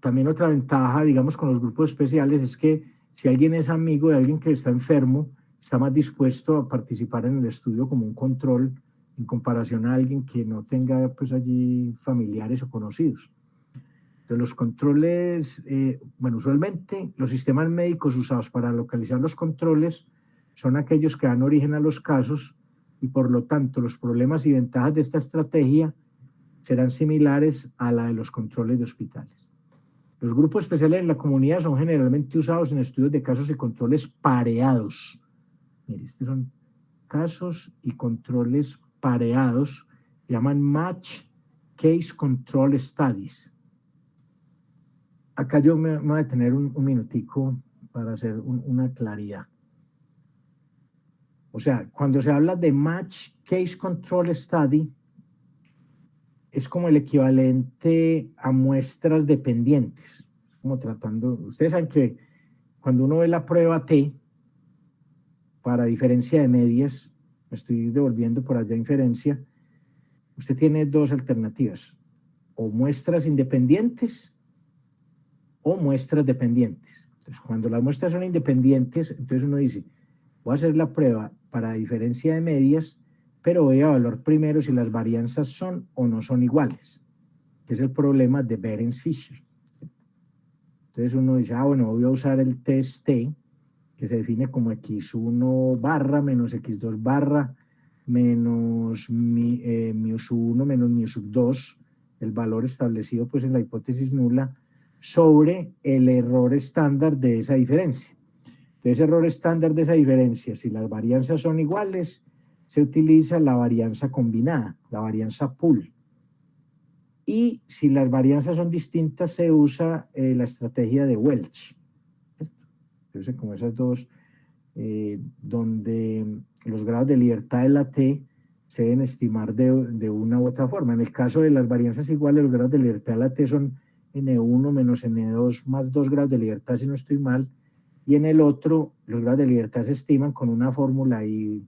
también otra ventaja, digamos, con los grupos especiales es que si alguien es amigo de alguien que está enfermo, está más dispuesto a participar en el estudio como un control en comparación a alguien que no tenga pues allí familiares o conocidos. Entonces, los controles, bueno, usualmente los sistemas médicos usados para localizar los controles son aquellos que dan origen a los casos y por lo tanto los problemas y ventajas de esta estrategia serán similares a la de los controles de hospitales. Los grupos especiales en la comunidad son generalmente usados en estudios de casos y controles pareados. Mire, estos son casos y controles pareados, llaman Match Case Control Studies. Acá yo me voy a detener un minutico para hacer una claridad. O sea, cuando se habla de Match Case Control Study, es como el equivalente a muestras dependientes. Como tratando, ustedes saben que cuando uno ve la prueba T, para diferencia de medias, me estoy devolviendo por allá inferencia, usted tiene dos alternativas, o muestras independientes o muestras dependientes. Entonces, cuando las muestras son independientes, entonces uno dice, voy a hacer la prueba para diferencia de medias, pero voy a evaluar primero si las varianzas son o no son iguales, que es el problema de Behrens-Fisher. Entonces uno dice, bueno, voy a usar el test T, que se define como x1 barra menos x2 barra menos mu sub 1 menos mu sub 2, el valor establecido pues en la hipótesis nula, sobre el error estándar de esa diferencia. Entonces, error estándar de esa diferencia, si las varianzas son iguales, se utiliza la varianza combinada, la varianza pool. Y si las varianzas son distintas, se usa la estrategia de Welch. Entonces, como esas dos, donde los grados de libertad de la T se deben estimar de una u otra forma. En el caso de las varianzas iguales, los grados de libertad de la T son N1 menos N2 más 2 grados de libertad, si no estoy mal, y en el otro, los grados de libertad se estiman con una fórmula ahí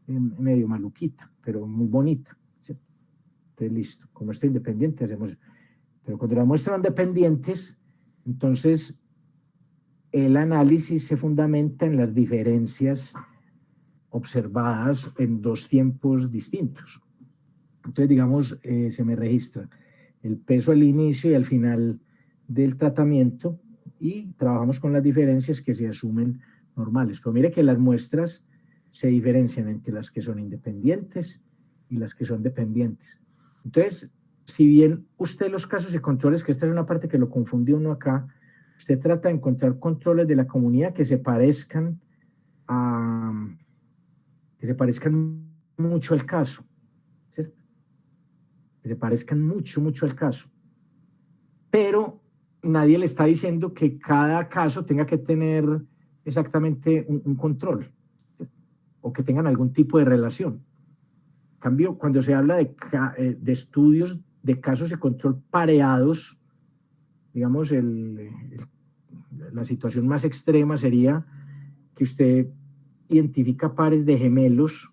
medio maluquita, pero muy bonita, ¿cierto? Entonces, listo, como está independiente, hacemos. Pero cuando las muestras son dependientes, entonces el análisis se fundamenta en las diferencias observadas en dos tiempos distintos. Entonces, digamos, se me registra el peso al inicio y al final del tratamiento y trabajamos con las diferencias que se asumen normales. Pero mire que las muestras se diferencian entre las que son independientes y las que son dependientes. Entonces, si bien usted los casos y controles, que esta es una parte que lo confunde uno acá, usted trata de encontrar controles de la comunidad que se parezcan mucho al caso, ¿cierto? Que se parezcan mucho al caso. Pero nadie le está diciendo que cada caso tenga que tener exactamente un control, ¿cierto? O que tengan algún tipo de relación. En cambio, cuando se habla de estudios de casos de control pareados, digamos, la situación más extrema sería que usted identifica pares de gemelos,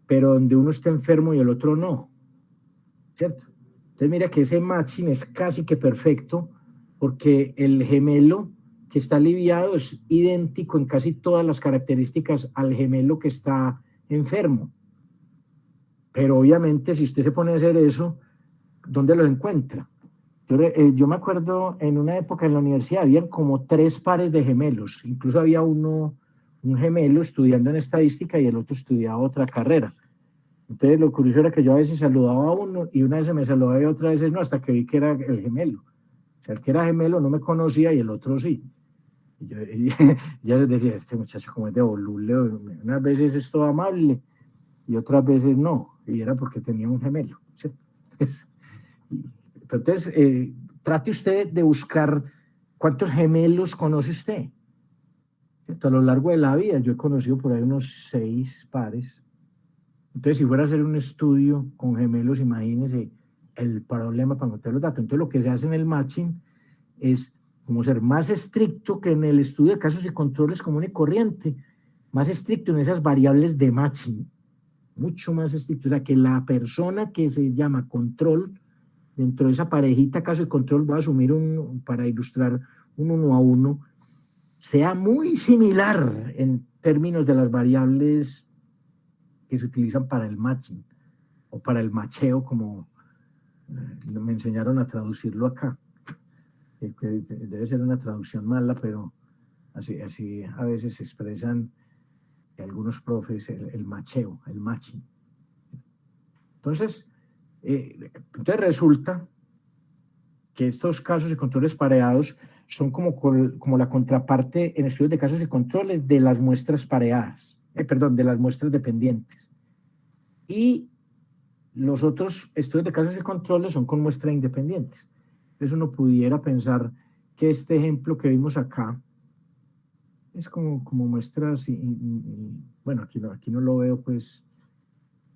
pero donde uno está enfermo y el otro no, ¿cierto? Entonces mira que ese matching es casi que perfecto porque el gemelo que está aliviado es idéntico en casi todas las características al gemelo que está enfermo. Pero obviamente si usted se pone a hacer eso, ¿dónde lo encuentra? Yo me acuerdo en una época en la universidad había como 3 pares de gemelos, incluso había un gemelo estudiando en estadística y el otro estudiaba otra carrera. Entonces lo curioso era que yo a veces saludaba a uno y una vez se me saludaba y otra vez no, hasta que vi que era el gemelo. O sea, el que era gemelo no me conocía y el otro sí. Y yo ya les decía, este muchacho como es de bolule, unas veces es todo amable y otras veces no, y era porque tenía un gemelo, ¿cierto? Entonces, trate usted de buscar cuántos gemelos conoce usted, ¿cierto? A lo largo de la vida yo he conocido por ahí unos 6 pares. Entonces, si fuera a hacer un estudio con gemelos, imagínese el problema para encontrar los datos. Entonces, lo que se hace en el matching es como ser más estricto que en el estudio de casos y controles común y corriente, más estricto en esas variables de matching, mucho más estricto. O sea, que la persona que se llama control dentro de esa parejita caso y control, voy a asumir para ilustrar un 1 a 1, sea muy similar en términos de las variables que se utilizan para el matching o para el macheo, como me enseñaron a traducirlo acá. Que debe ser una traducción mala, pero así a veces se expresan algunos profes el macheo, el matching. Entonces resulta que estos casos y controles pareados son como la contraparte en estudios de casos y controles de las muestras pareadas, de las muestras dependientes. Y los otros estudios de casos y controles son con muestras independientes. Entonces uno pudiera pensar que este ejemplo que vimos acá es como muestras, bueno, aquí no lo veo, pues,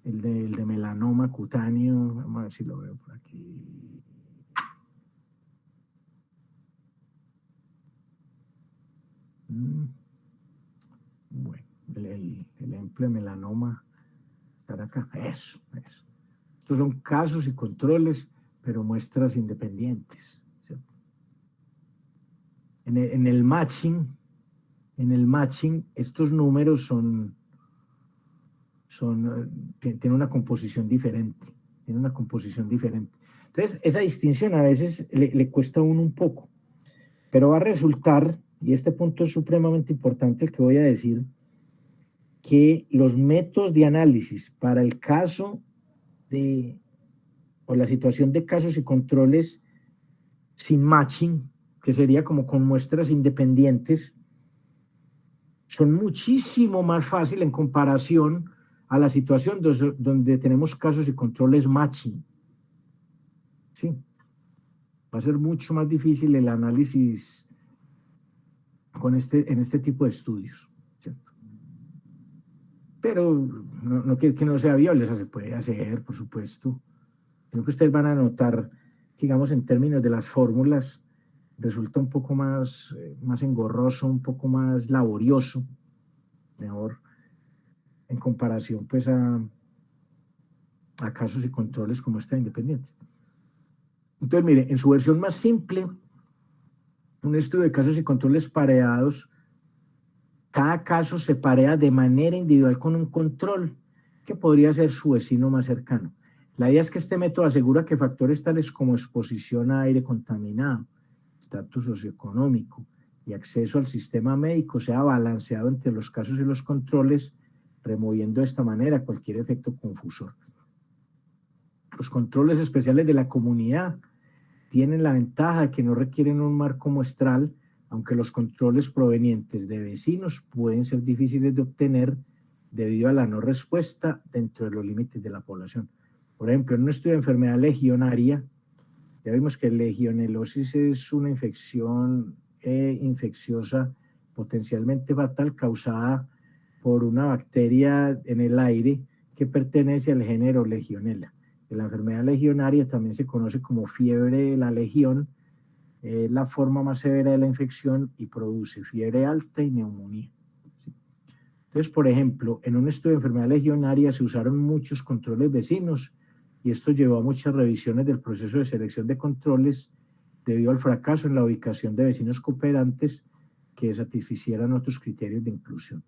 el de melanoma cutáneo, vamos a ver si lo veo por aquí. Bueno, el ejemplo de melanoma estará acá. Eso. Estos son casos y controles, pero muestras independientes, ¿cierto? En el matching, estos números tienen una composición diferente. Entonces, esa distinción a veces le cuesta a uno un poco, pero va a resultar, y este punto es supremamente importante el que voy a decir, que los métodos de análisis para el caso o la situación de casos y controles sin matching, que sería como con muestras independientes, son muchísimo más fáciles en comparación a la situación donde tenemos casos y controles matching. ¿Sí? Va a ser mucho más difícil el análisis en este tipo de estudios, ¿cierto? Pero no quiere que no sea viable, eso se puede hacer, por supuesto. Creo que ustedes van a notar, digamos, en términos de las fórmulas, resulta un poco más engorroso, un poco más laborioso, mejor, en comparación pues a casos y controles como esta independientes. Entonces, mire, en su versión más simple, un estudio de casos y controles pareados, cada caso se parea de manera individual con un control que podría ser su vecino más cercano. La idea es que este método asegura que factores tales como exposición a aire contaminado, estatus socioeconómico y acceso al sistema médico sea balanceado entre los casos y los controles, removiendo de esta manera cualquier efecto confusor. Los controles especiales de la comunidad tienen la ventaja de que no requieren un marco muestral, aunque los controles provenientes de vecinos pueden ser difíciles de obtener debido a la no respuesta dentro de los límites de la población. Por ejemplo, en un estudio de enfermedad legionaria, ya vimos que legionelosis es una infección infecciosa potencialmente fatal causada por una bacteria en el aire que pertenece al género Legionella. La enfermedad legionaria también se conoce como fiebre de la legión, es la forma más severa de la infección y produce fiebre alta y neumonía. ¿Sí? Entonces, por ejemplo, en un estudio de enfermedad legionaria se usaron muchos controles vecinos y esto llevó a muchas revisiones del proceso de selección de controles debido al fracaso en la ubicación de vecinos cooperantes que satisficieran otros criterios de inclusión.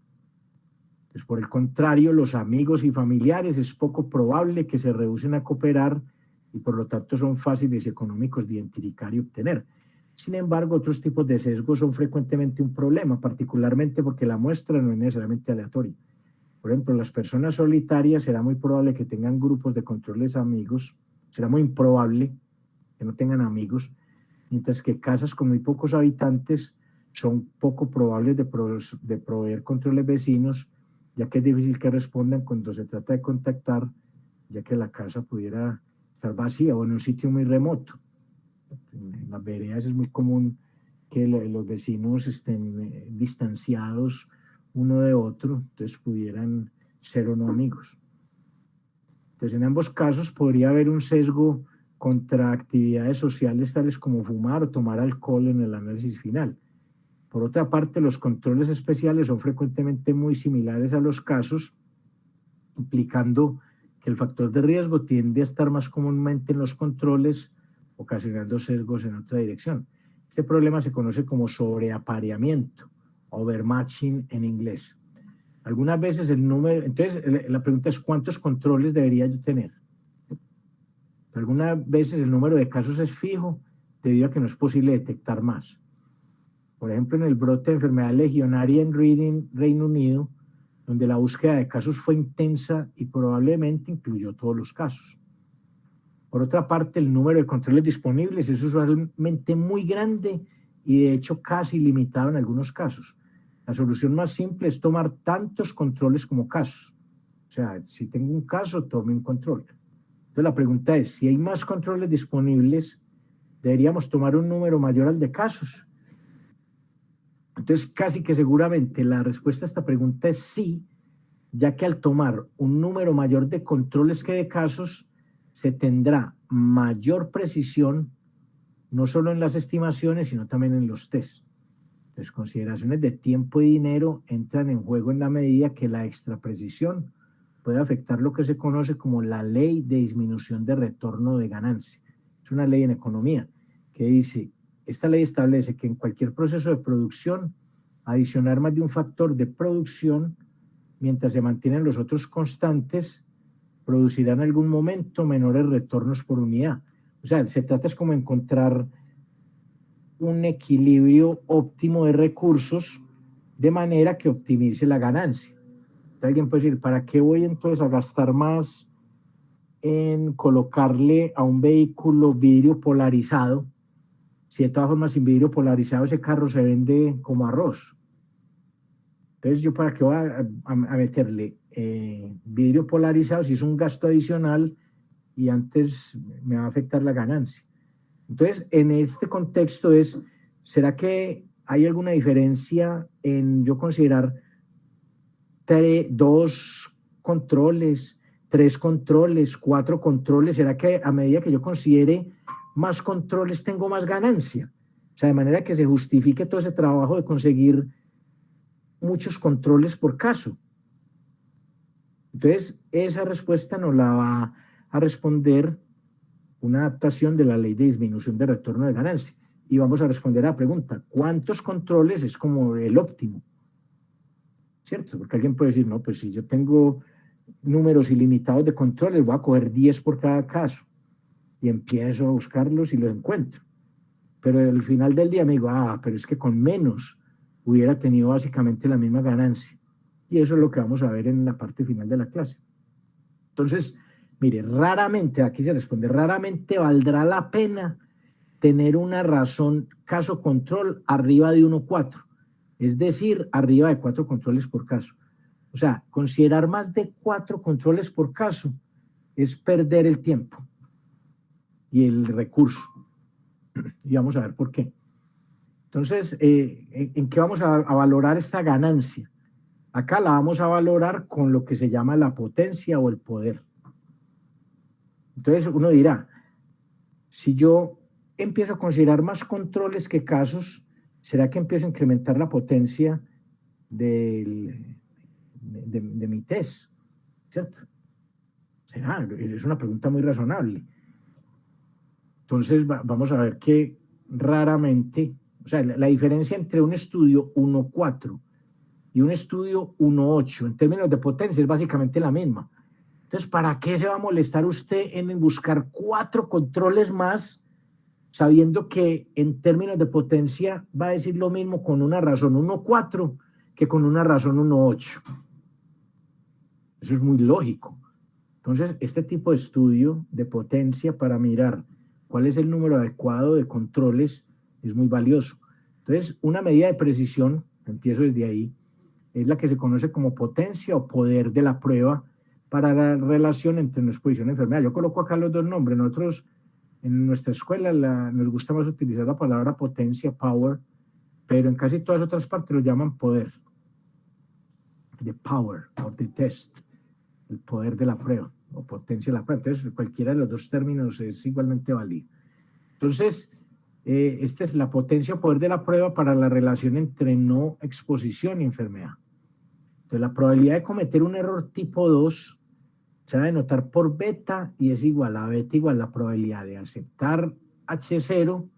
Pues por el contrario, los amigos y familiares es poco probable que se rehúsen a cooperar y por lo tanto son fáciles y económicos de identificar y obtener. Sin embargo, otros tipos de sesgos son frecuentemente un problema, particularmente porque la muestra no es necesariamente aleatoria. Por ejemplo, las personas solitarias será muy probable que tengan grupos de controles amigos, será muy improbable que no tengan amigos, mientras que casas con muy pocos habitantes son poco probables de proveer controles vecinos, ya que es difícil que respondan cuando se trata de contactar, ya que la casa pudiera estar vacía o en un sitio muy remoto. En las veredas es muy común que los vecinos estén distanciados uno de otro, entonces pudieran ser o no amigos. Entonces, en ambos casos podría haber un sesgo contra actividades sociales tales como fumar o tomar alcohol en el análisis final. Por otra parte, los controles especiales son frecuentemente muy similares a los casos, implicando que el factor de riesgo tiende a estar más comúnmente en los controles ocasionando sesgos en otra dirección. Este problema se conoce como sobreapareamiento, overmatching en inglés. Algunas veces el número, entonces la pregunta es ¿cuántos controles debería yo tener? Algunas veces el número de casos es fijo debido a que no es posible detectar más. Por ejemplo, en el brote de enfermedad legionaria en Reading, Reino Unido, donde la búsqueda de casos fue intensa y probablemente incluyó todos los casos. Por otra parte, el número de controles disponibles es usualmente muy grande y de hecho casi limitado en algunos casos. La solución más simple es tomar tantos controles como casos. O sea, si tengo un caso, tome un control. Entonces la pregunta es, si hay más controles disponibles, deberíamos tomar un número mayor al de casos. Entonces casi que seguramente la respuesta a esta pregunta es sí, ya que al tomar un número mayor de controles que de casos, se tendrá mayor precisión, no solo en las estimaciones, sino también en los test. Las consideraciones de tiempo y dinero entran en juego en la medida que la extra precisión puede afectar lo que se conoce como la ley de disminución de retorno de ganancia. Es una ley en economía que dice, esta ley establece que en cualquier proceso de producción, adicionar más de un factor de producción, mientras se mantienen los otros constantes, producirá en algún momento menores retornos por unidad. O sea, se trata es como encontrar un equilibrio óptimo de recursos de manera que optimice la ganancia. Entonces, alguien puede decir, ¿para qué voy entonces a gastar más en colocarle a un vehículo vidrio polarizado? Si de todas formas sin vidrio polarizado ese carro se vende como arroz. Entonces, ¿yo para qué voy a meterle vidrio polarizado si es un gasto adicional y antes me va a afectar la ganancia? Entonces, en este contexto ¿será que hay alguna diferencia en yo considerar 2 controles, 3 controles, 4 controles? ¿Será que a medida que yo considere más controles tengo más ganancia? O sea, de manera que se justifique todo ese trabajo de conseguir muchos controles por caso. Entonces, esa respuesta nos la va a responder una adaptación de la ley de disminución de retorno de ganancia. Y vamos a responder a la pregunta, ¿cuántos controles es como el óptimo? ¿Cierto? Porque alguien puede decir, no, pues si yo tengo números ilimitados de controles, voy a coger 10 por cada caso. Y empiezo a buscarlos y los encuentro. Pero al final del día me digo, pero es que con menos hubiera tenido básicamente la misma ganancia. Y eso es lo que vamos a ver en la parte final de la clase. Entonces, mire, raramente, aquí se responde, raramente valdrá la pena tener una razón caso control arriba de 1,4, es decir, arriba de 4 controles por caso. O sea, considerar más de 4 controles por caso es perder el tiempo y el recurso. Y vamos a ver por qué. Entonces, ¿en qué vamos a valorar esta ganancia? Acá la vamos a valorar con lo que se llama la potencia o el poder. Entonces uno dirá, si yo empiezo a considerar más controles que casos, ¿será que empiezo a incrementar la potencia de mi test? ¿Cierto? ¿Será? Es una pregunta muy razonable. Entonces vamos a ver que raramente, o sea, la diferencia entre un estudio 1,4 y un estudio 1,8 en términos de potencia es básicamente la misma. Entonces, ¿para qué se va a molestar usted en buscar 4 controles más, sabiendo que en términos de potencia va a decir lo mismo con una razón 1,4 que con una razón 1,8? Eso es muy lógico. Entonces, este tipo de estudio de potencia para mirar cuál es el número adecuado de controles es muy valioso. Entonces, una medida de precisión, empiezo desde ahí, es la que se conoce como potencia o poder de la prueba para la relación entre una exposición y enfermedad. Yo coloco acá los 2 nombres. Nosotros en nuestra escuela nos gusta más utilizar la palabra potencia, power, pero en casi todas otras partes lo llaman poder. The power of the test, el poder de la prueba o potencia de la prueba. Entonces, cualquiera de los 2 términos es igualmente válido. Entonces, esta es la potencia o poder de la prueba para la relación entre no exposición y enfermedad. Entonces, la probabilidad de cometer un error tipo 2 se va a denotar por beta y es igual a beta igual a la probabilidad de aceptar H0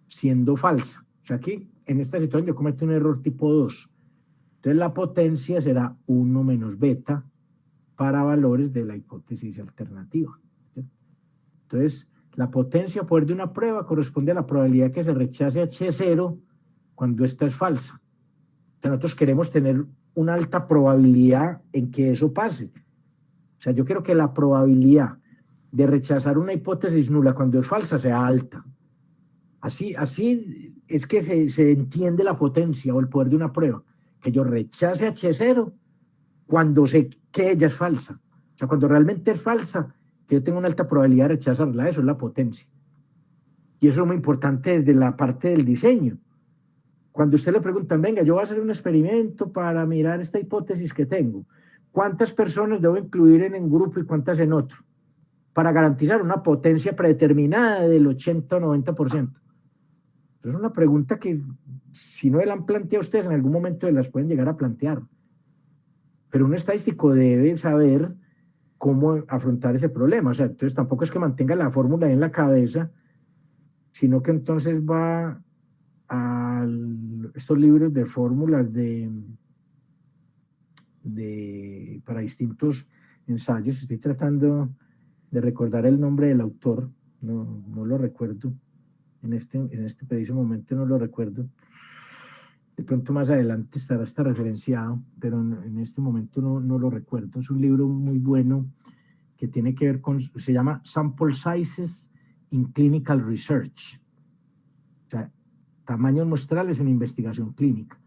siendo falsa. O sea, aquí en esta situación yo cometo un error tipo 2. Entonces la potencia será 1 menos beta para valores de la hipótesis alternativa. ¿Sí? Entonces, la potencia o poder de una prueba corresponde a la probabilidad que se rechace H0 cuando esta es falsa. O sea, nosotros queremos tener una alta probabilidad en que eso pase. O sea, yo quiero que la probabilidad de rechazar una hipótesis nula cuando es falsa sea alta. Así es que se entiende la potencia o el poder de una prueba. Que yo rechace H0 cuando sé que ella es falsa. O sea, cuando realmente es falsa, que yo tengo una alta probabilidad de rechazarla. Eso es la potencia. Y eso es muy importante desde la parte del diseño. Cuando usted le preguntan, venga, yo voy a hacer un experimento para mirar esta hipótesis que tengo. ¿Cuántas personas debo incluir en un grupo y cuántas en otro? Para garantizar una potencia predeterminada del 80 o 90%. Es una pregunta que, si no la han planteado ustedes, en algún momento las pueden llegar a plantear. Pero un estadístico debe saber cómo afrontar ese problema. O sea, entonces tampoco es que mantenga la fórmula en la cabeza, sino que entonces va a estos libros de fórmulas para distintos ensayos. Estoy tratando de recordar el nombre del autor, no lo recuerdo. En este preciso momento no lo recuerdo. De pronto más adelante estará hasta referenciado, pero en este momento no lo recuerdo. Es un libro muy bueno que tiene que ver con, se llama Sample Sizes in Clinical Research. O sea, tamaños muestrales en investigación clínica.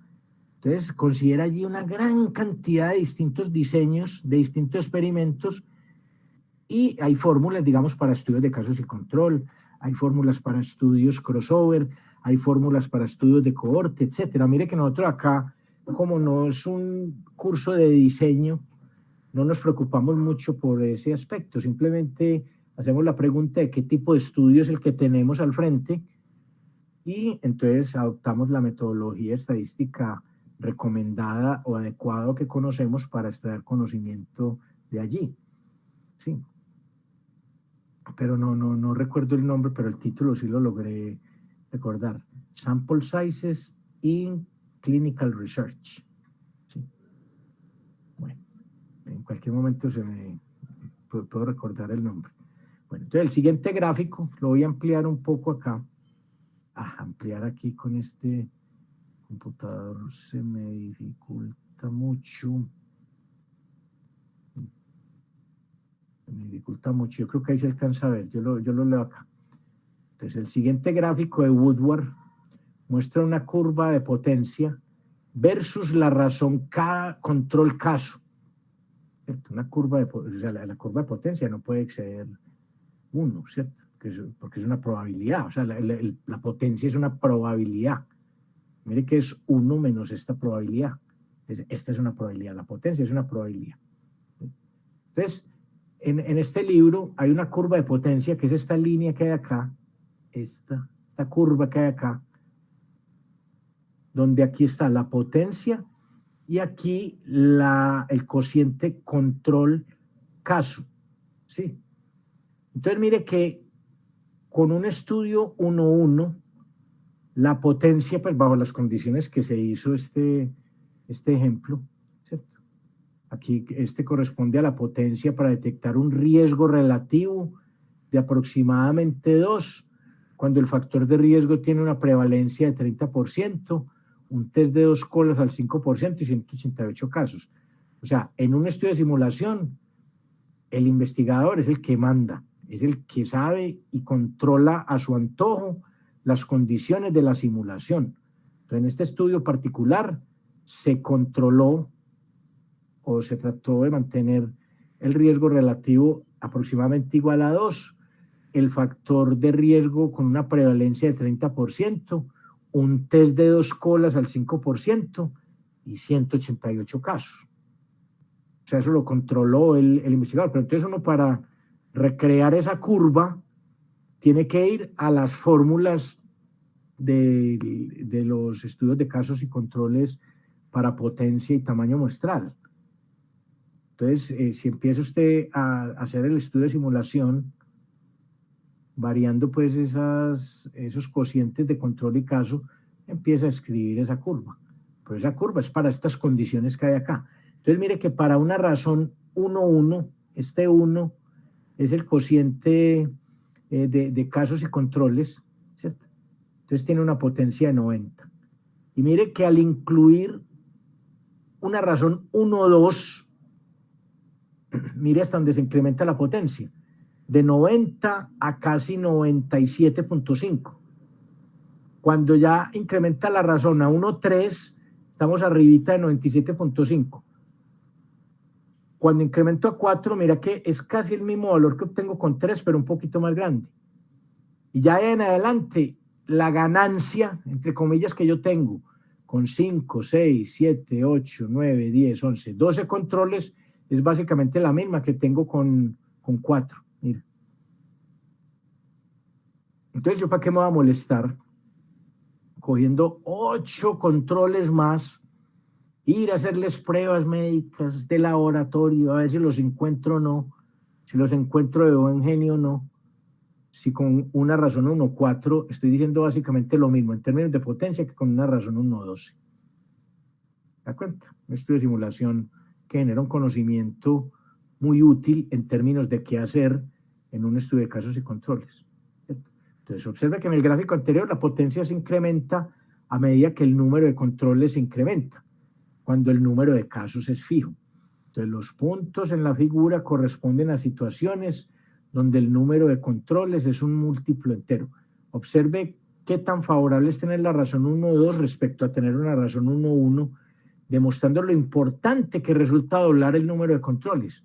Entonces, considera allí una gran cantidad de distintos diseños, de distintos experimentos, y hay fórmulas, digamos, para estudios de casos y control, hay fórmulas para estudios crossover, hay fórmulas para estudios de cohorte, etcétera. Mire que nosotros acá, como no es un curso de diseño, no nos preocupamos mucho por ese aspecto, simplemente hacemos la pregunta de qué tipo de estudio es el que tenemos al frente y entonces adoptamos la metodología estadística recomendada o adecuada que conocemos para extraer conocimiento de allí. Sí. Pero no recuerdo el nombre, pero el título sí lo logré recordar. Sample Sizes in Clinical Research. Sí. Bueno, en cualquier momento puedo recordar el nombre. Bueno, entonces el siguiente gráfico lo voy a ampliar un poco acá. Ampliar aquí con este computador se me dificulta mucho. Me dificulta mucho. Yo creo que ahí se alcanza a ver. Yo lo leo acá. Entonces, el siguiente gráfico de Woodward muestra una curva de potencia versus la razón control caso. ¿Cierto? Una curva o sea, la curva de potencia no puede exceder 1, ¿cierto? Porque es una probabilidad. O sea, la potencia es una probabilidad. Mire que es 1 menos esta probabilidad. Esta es una probabilidad. La potencia es una probabilidad. Entonces, en este libro hay una curva de potencia, que es esta línea que hay acá, esta curva que hay acá, donde aquí está la potencia y aquí el cociente control caso. ¿Sí? Entonces, mire que con un estudio 1-1, la potencia, pues bajo las condiciones que se hizo este ejemplo, ¿cierto? Aquí corresponde a la potencia para detectar un riesgo relativo de aproximadamente 2, cuando el factor de riesgo tiene una prevalencia de 30%, un test de 2 colas al 5% y 188 casos. O sea, en un estudio de simulación, el investigador es el que manda, es el que sabe y controla a su antojo las condiciones de la simulación. Entonces, en este estudio particular se controló o se trató de mantener el riesgo relativo aproximadamente igual a 2, el factor de riesgo con una prevalencia de 30%, un test de 2 colas al 5% y 188 casos. O sea, eso lo controló el investigador. Pero entonces uno, para recrear esa curva, tiene que ir a las fórmulas de los estudios de casos y controles para potencia y tamaño muestral. Entonces, si empieza usted a hacer el estudio de simulación, variando pues esos cocientes de control y caso, empieza a escribir esa curva. Pero esa curva es para estas condiciones que hay acá. Entonces mire que para una razón 1, 1, este 1 es el cociente de casos y controles, ¿cierto? Entonces tiene una potencia de 90. Y mire que al incluir una razón 1, 2, mire hasta donde se incrementa la potencia, de 90 a casi 97.5. Cuando ya incrementa la razón a 1, 3, estamos arribita de 97.5. Cuando incremento a 4, mira que es casi el mismo valor que obtengo con 3, pero un poquito más grande. Y ya en adelante, la ganancia, entre comillas, que yo tengo con 5, 6, 7, 8, 9, 10, 11, 12 controles, es básicamente la misma que tengo con 4. Mira. Entonces, ¿yo para qué me voy a molestar? Cogiendo 8 controles más, ir a hacerles pruebas médicas de laboratorio, a ver si los encuentro o no, si los encuentro de buen genio o no, si con una razón 1.4 estoy diciendo básicamente lo mismo en términos de potencia que con una razón 1.12. ¿Te das cuenta? Un estudio de simulación que genera un conocimiento muy útil en términos de qué hacer en un estudio de casos y controles. ¿Cierto? Entonces, observa que en el gráfico anterior la potencia se incrementa a medida que el número de controles se incrementa, cuando el número de casos es fijo. Entonces, los puntos en la figura corresponden a situaciones donde el número de controles es un múltiplo entero. Observe qué tan favorable es tener la razón 1,2 respecto a tener una razón 1,1, demostrando lo importante que resulta doblar el número de controles.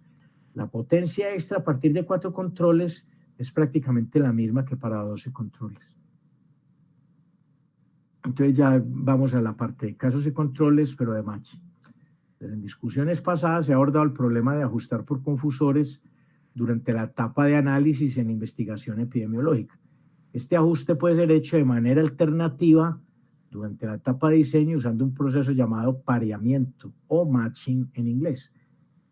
La potencia extra a partir de 4 controles es prácticamente la misma que para 12 controles. Entonces ya vamos a la parte de casos y controles, pero de matching. En discusiones pasadas se ha abordado el problema de ajustar por confusores durante la etapa de análisis en investigación epidemiológica. Este ajuste puede ser hecho de manera alternativa durante la etapa de diseño usando un proceso llamado pareamiento o matching en inglés.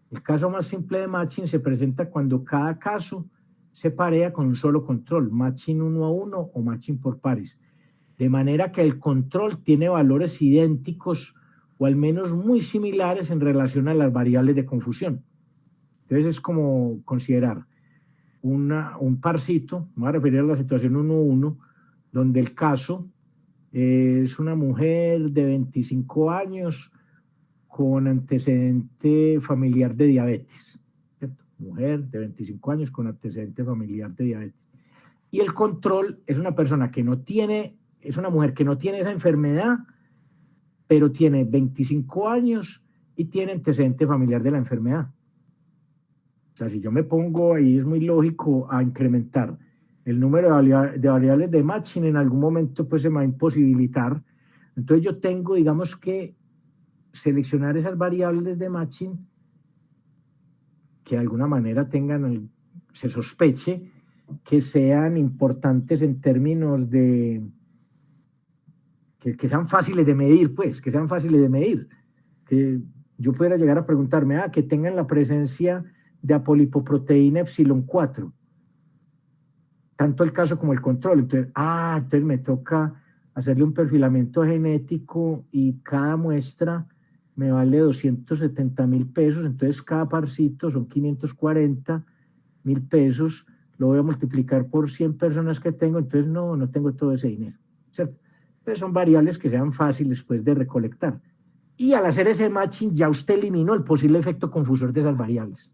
El caso más simple de matching se presenta cuando cada caso se parea con un solo control, matching 1 a 1 o matching por pares, de manera que el control tiene valores idénticos o al menos muy similares en relación a las variables de confusión. Entonces es como considerar un parcito, me voy a referir a la situación 1-1, donde el caso es una mujer de 25 años con antecedente familiar de diabetes, ¿cierto? Mujer de 25 años con antecedente familiar de diabetes. Y el control es una persona que no tiene, es una mujer que no tiene esa enfermedad, pero tiene 25 años y tiene antecedente familiar de la enfermedad. O sea, si yo me pongo ahí, es muy lógico a incrementar el número de variables de matching, en algún momento pues se me va a imposibilitar. Entonces yo tengo, digamos que, seleccionar esas variables de matching que de alguna manera tengan, se sospeche que sean importantes en términos de, que sean fáciles de medir, pues, que sean fáciles de medir. Que yo pudiera llegar a preguntarme, que tengan la presencia de apolipoproteína epsilon 4, tanto el caso como el control. Entonces, entonces me toca hacerle un perfilamiento genético y cada muestra me vale 270,000 pesos, entonces cada parcito son 540,000 pesos, lo voy a multiplicar por 100 personas que tengo, entonces no tengo todo ese dinero, ¿cierto? Entonces son variables que sean fáciles pues de recolectar. Y al hacer ese matching ya usted eliminó el posible efecto confusor de esas variables.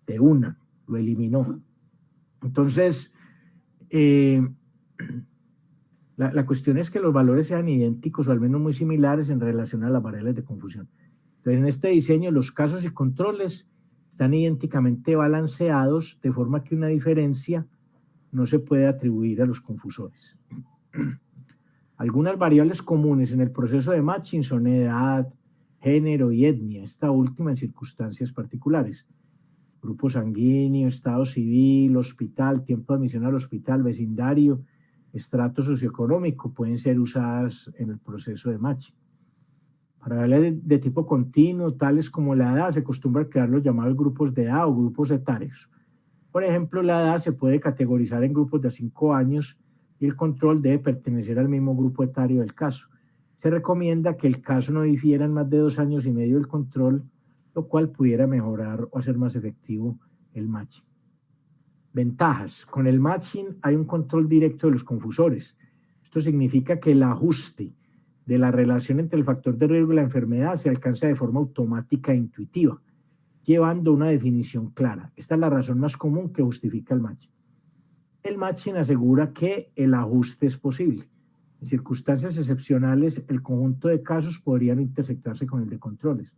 De una, lo eliminó. Entonces, la cuestión es que los valores sean idénticos o al menos muy similares en relación a las variables de confusión. Entonces, en este diseño, los casos y controles están idénticamente balanceados, de forma que una diferencia no se puede atribuir a los confusores. Algunas variables comunes en el proceso de matching son edad, género y etnia, esta última en circunstancias particulares. Grupo sanguíneo, estado civil, hospital, tiempo de admisión al hospital, vecindario, estrato socioeconómico pueden ser usadas en el proceso de matching. Para variables de tipo continuo, tales como la edad, se acostumbra a crear los llamados grupos de edad o grupos etarios. Por ejemplo, la edad se puede categorizar en grupos de 5 años y el control debe pertenecer al mismo grupo etario del caso. Se recomienda que el caso no difiera en más de 2 años y medio del control, lo cual pudiera mejorar o hacer más efectivo el matching. Ventajas. Con el matching hay un control directo de los confusores. Esto significa que el ajuste de la relación entre el factor de riesgo y la enfermedad se alcanza de forma automática e intuitiva, llevando una definición clara. Esta es la razón más común que justifica el matching. El matching asegura que el ajuste es posible. En circunstancias excepcionales, el conjunto de casos podrían intersectarse con el de controles.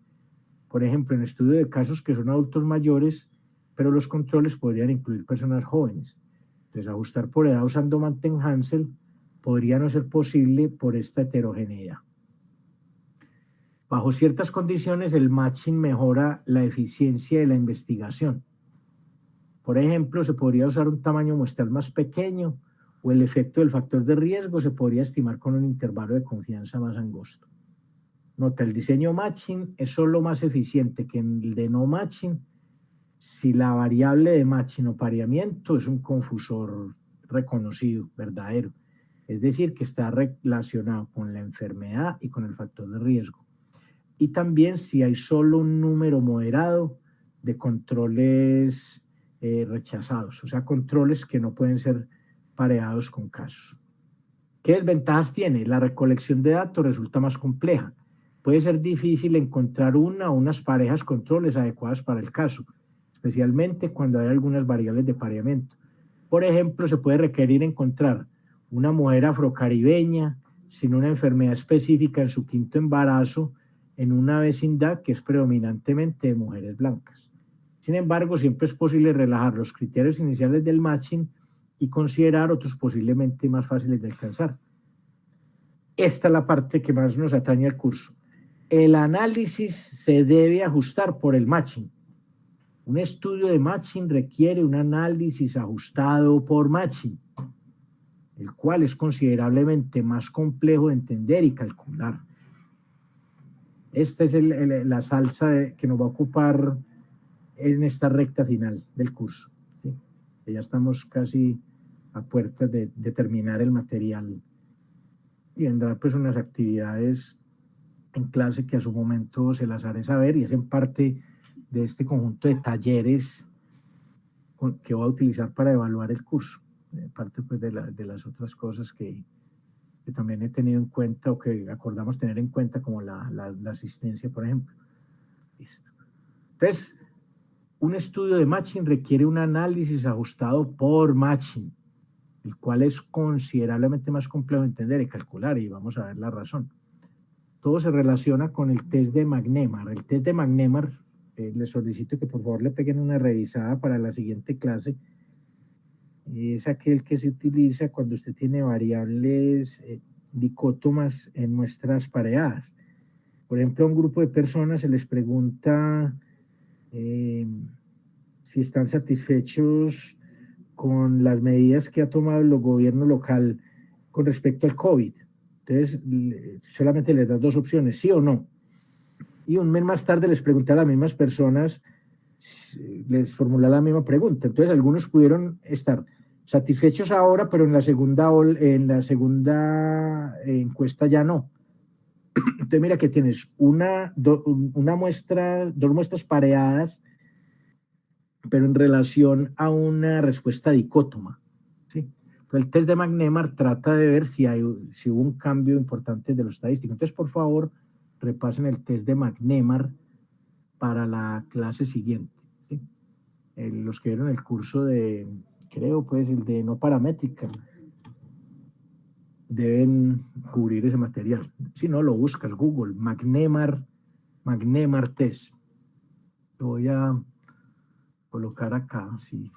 Por ejemplo, en estudio de casos que son adultos mayores, pero los controles podrían incluir personas jóvenes. Entonces, ajustar por edad usando Mantel-Hansel podría no ser posible por esta heterogeneidad. Bajo ciertas condiciones, el matching mejora la eficiencia de la investigación. Por ejemplo, se podría usar un tamaño muestral más pequeño o el efecto del factor de riesgo se podría estimar con un intervalo de confianza más angosto. Nota, el diseño matching es solo más eficiente que el de no matching si la variable de matching o pareamiento es un confusor reconocido, verdadero. Es decir, que está relacionado con la enfermedad y con el factor de riesgo. Y también si hay solo un número moderado de controles rechazados, o sea, controles que no pueden ser pareados con casos. ¿Qué desventajas tiene? La recolección de datos resulta más compleja. Puede ser difícil encontrar una o unas parejas controles adecuadas para el caso, especialmente cuando hay algunas variables de pareamiento. Por ejemplo, se puede requerir encontrar una mujer afrocaribeña sin una enfermedad específica en su 5º embarazo en una vecindad que es predominantemente de mujeres blancas. Sin embargo, siempre es posible relajar los criterios iniciales del matching y considerar otros posiblemente más fáciles de alcanzar. Esta es la parte que más nos atañe al curso. El análisis se debe ajustar por el matching. Un estudio de matching requiere un análisis ajustado por matching, el cual es considerablemente más complejo de entender y calcular. Esta es la salsa que nos va a ocupar en esta recta final del curso, ¿sí? Ya estamos casi a puertas de terminar el material y vendrán pues unas actividades en clase que a su momento se las haré saber y es en parte de este conjunto de talleres que voy a utilizar para evaluar el curso, parte pues de las otras cosas que también he tenido en cuenta o que acordamos tener en cuenta como la asistencia, por ejemplo. Listo. Entonces, un estudio de matching requiere un análisis ajustado por matching, el cual es considerablemente más complejo de entender y calcular, y vamos a ver la razón. Todo se relaciona con el test de McNemar. El test de McNemar, les solicito que por favor le peguen una revisada para la siguiente clase. Es aquel que se utiliza cuando usted tiene variables dicótomas en muestras pareadas. Por ejemplo, a un grupo de personas se les pregunta si están satisfechos con las medidas que ha tomado el gobierno local con respecto al COVID. Entonces, solamente les da 2 opciones, sí o no. Y un mes más tarde les pregunté a las mismas personas, les formulé la misma pregunta. Entonces, algunos pudieron estar satisfechos ahora, pero en la segunda encuesta ya no. Entonces, mira que tienes una muestra, 2 muestras pareadas, pero en relación a una respuesta dicótoma, ¿sí? Entonces, el test de McNemar trata de ver si hubo un cambio importante de lo estadístico. Entonces, por favor, repasen el test de McNemar para la clase siguiente, ¿sí? Los que vieron el curso de, creo, pues, el de no paramétrica, deben cubrir ese material. Si no, lo buscas, Google, McNemar test. Lo voy a colocar acá, sí,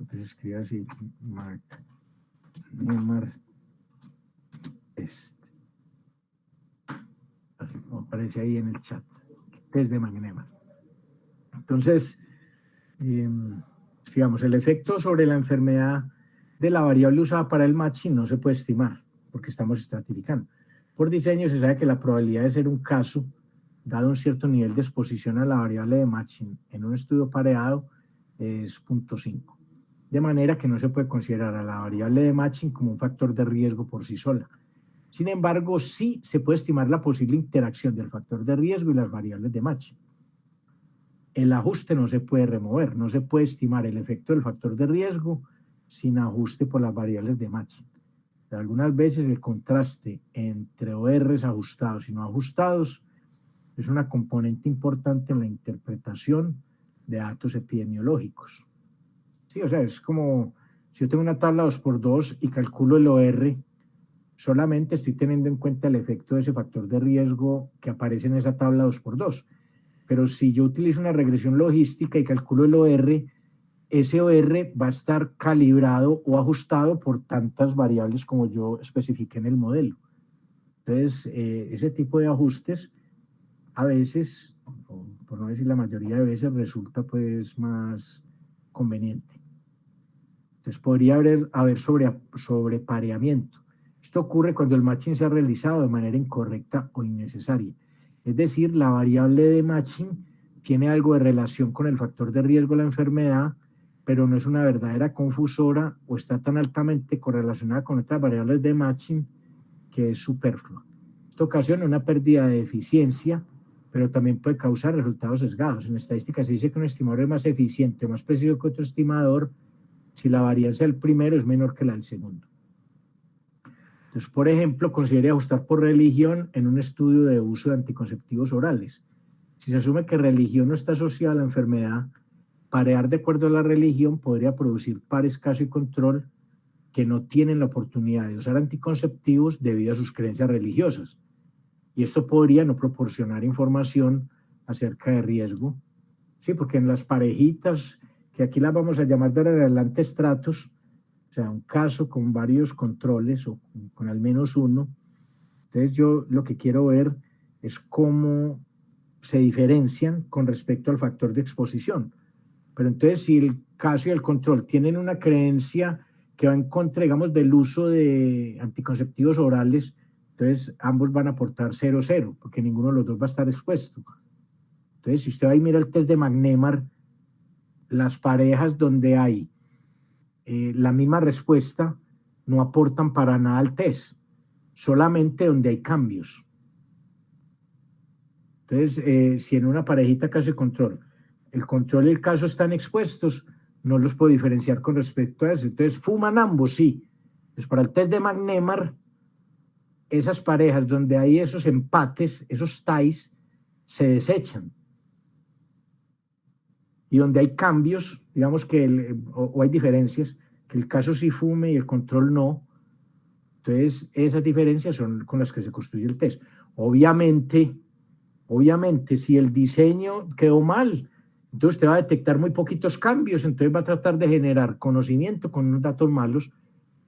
que se escribe así, McNemar test. Así como aparece ahí en el chat, test de McNemar. Entonces, digamos, el efecto sobre la enfermedad de la variable usada para el matching no se puede estimar, porque estamos estratificando. Por diseño se sabe que la probabilidad de ser un caso, dado un cierto nivel de exposición a la variable de matching en un estudio pareado, es 0.5. De manera que no se puede considerar a la variable de matching como un factor de riesgo por sí sola. Sin embargo, sí se puede estimar la posible interacción del factor de riesgo y las variables de matching. El ajuste no se puede remover, no se puede estimar el efecto del factor de riesgo sin ajuste por las variables de matching. Algunas veces el contraste entre ORs ajustados y no ajustados es una componente importante en la interpretación de datos epidemiológicos. Sí, o sea, es como si yo tengo una tabla 2x2 y calculo el OR, solamente estoy teniendo en cuenta el efecto de ese factor de riesgo que aparece en esa tabla 2x2. Pero si yo utilizo una regresión logística y calculo el OR, ese OR va a estar calibrado o ajustado por tantas variables como yo especifiqué en el modelo. Entonces, ese tipo de ajustes a veces, por no decir la mayoría de veces, resulta pues más conveniente. Entonces, podría haber sobrepareamiento. Esto ocurre cuando el matching se ha realizado de manera incorrecta o innecesaria. Es decir, la variable de matching tiene algo de relación con el factor de riesgo de la enfermedad, pero no es una verdadera confusora o está tan altamente correlacionada con otras variables de matching que es superflua. Esto ocasiona una pérdida de eficiencia, pero también puede causar resultados sesgados. En estadística se dice que un estimador es más eficiente o más preciso que otro estimador si la varianza del primero es menor que la del segundo. Entonces, por ejemplo, considere ajustar por religión en un estudio de uso de anticonceptivos orales. Si se asume que religión no está asociada a la enfermedad, parear de acuerdo a la religión podría producir pares caso y control que no tienen la oportunidad de usar anticonceptivos debido a sus creencias religiosas. Y esto podría no proporcionar información acerca de riesgo. Sí, porque en las parejitas, que aquí las vamos a llamar de ahora en adelante estratos, o sea, un caso con varios controles o con al menos uno. Entonces yo lo que quiero ver es cómo se diferencian con respecto al factor de exposición. Pero entonces si el caso y el control tienen una creencia que va en contra, digamos, del uso de anticonceptivos orales, entonces ambos van a aportar 0,0, porque ninguno de los dos va a estar expuesto. Entonces, si usted va y mira el test de Magnemar, las parejas donde hay la misma respuesta no aportan para nada al test, solamente donde hay cambios. Entonces, si en una parejita caso y el control y el caso están expuestos, no los puedo diferenciar con respecto a eso. Entonces, fuman ambos, sí. Pues para el test de Magnemar, esas parejas donde hay esos empates, esos ties, se desechan. Y donde hay cambios, digamos que o hay diferencias, que el caso sí fume y el control no, entonces esas diferencias son con las que se construye el test. Obviamente, si el diseño quedó mal, entonces usted va a detectar muy poquitos cambios, entonces va a tratar de generar conocimiento con unos datos malos.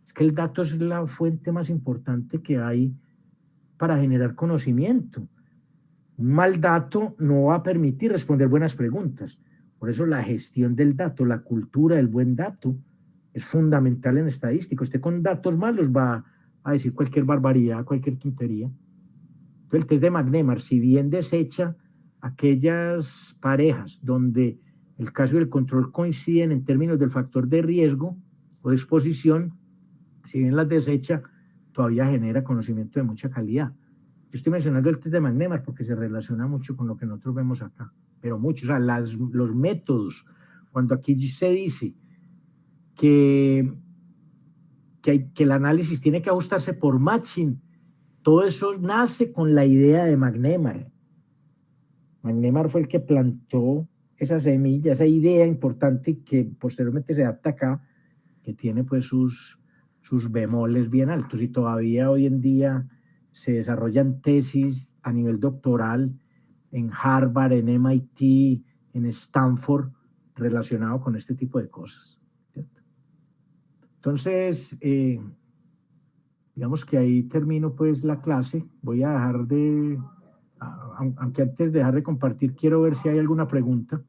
Es que el dato es la fuente más importante que hay para generar conocimiento. Un mal dato no va a permitir responder buenas preguntas. Por eso la gestión del dato, la cultura del buen dato, es fundamental en estadística. Usted con datos malos va a decir cualquier barbaridad, cualquier tontería. Entonces, el test de Magnemar, si bien desecha aquellas parejas donde el caso y el control coinciden en términos del factor de riesgo o de exposición, si bien las desecha, todavía genera conocimiento de mucha calidad. Yo estoy mencionando el test de Magnemar porque se relaciona mucho con lo que nosotros vemos acá, pero mucho, o sea, los métodos, cuando aquí se dice que el análisis tiene que ajustarse por matching, todo eso nace con la idea de Magnemar. Magnemar fue el que plantó esa semilla, esa idea importante que posteriormente se adapta acá, que tiene pues sus bemoles bien altos y todavía hoy en día se desarrollan tesis a nivel doctoral en Harvard, en MIT, en Stanford, relacionado con este tipo de cosas, ¿cierto? Entonces, digamos que ahí termino pues la clase. Voy a dejar aunque antes de dejar de compartir, quiero ver si hay alguna pregunta.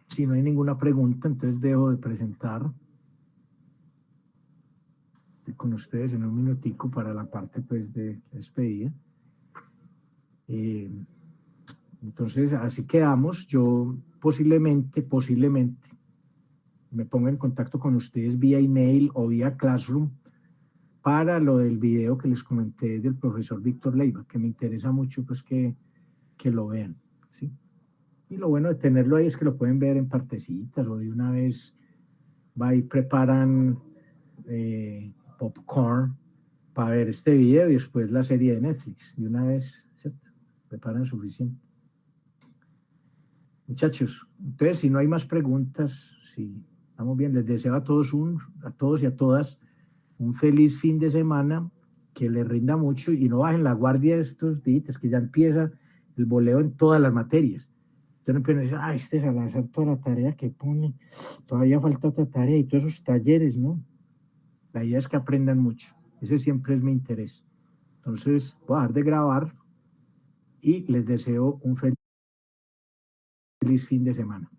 Si no hay ninguna pregunta, entonces dejo de presentar. Estoy con ustedes en un minutico para la parte pues de despedida. Entonces, así quedamos. Yo posiblemente me ponga en contacto con ustedes vía email o vía Classroom para lo del video que les comenté del profesor Víctor Leiva, que me interesa mucho pues que lo vean, ¿sí? Y lo bueno de tenerlo ahí es que lo pueden ver en partecitas o de una vez va y preparan popcorn para ver este video y después la serie de Netflix, de una vez, ¿cierto? Preparan suficiente. Muchachos, entonces si no hay más preguntas, si estamos bien, les deseo a todos y a todas un feliz fin de semana, que les rinda mucho y no bajen la guardia estos días, que ya empieza el boleo en todas las materias. Entonces no empiezan a decir, ah, este Salazar, toda la tarea que pone, todavía falta otra tarea y todos esos talleres, ¿no? La idea es que aprendan mucho. Ese siempre es mi interés. Entonces, voy a dejar de grabar y les deseo un feliz fin de semana.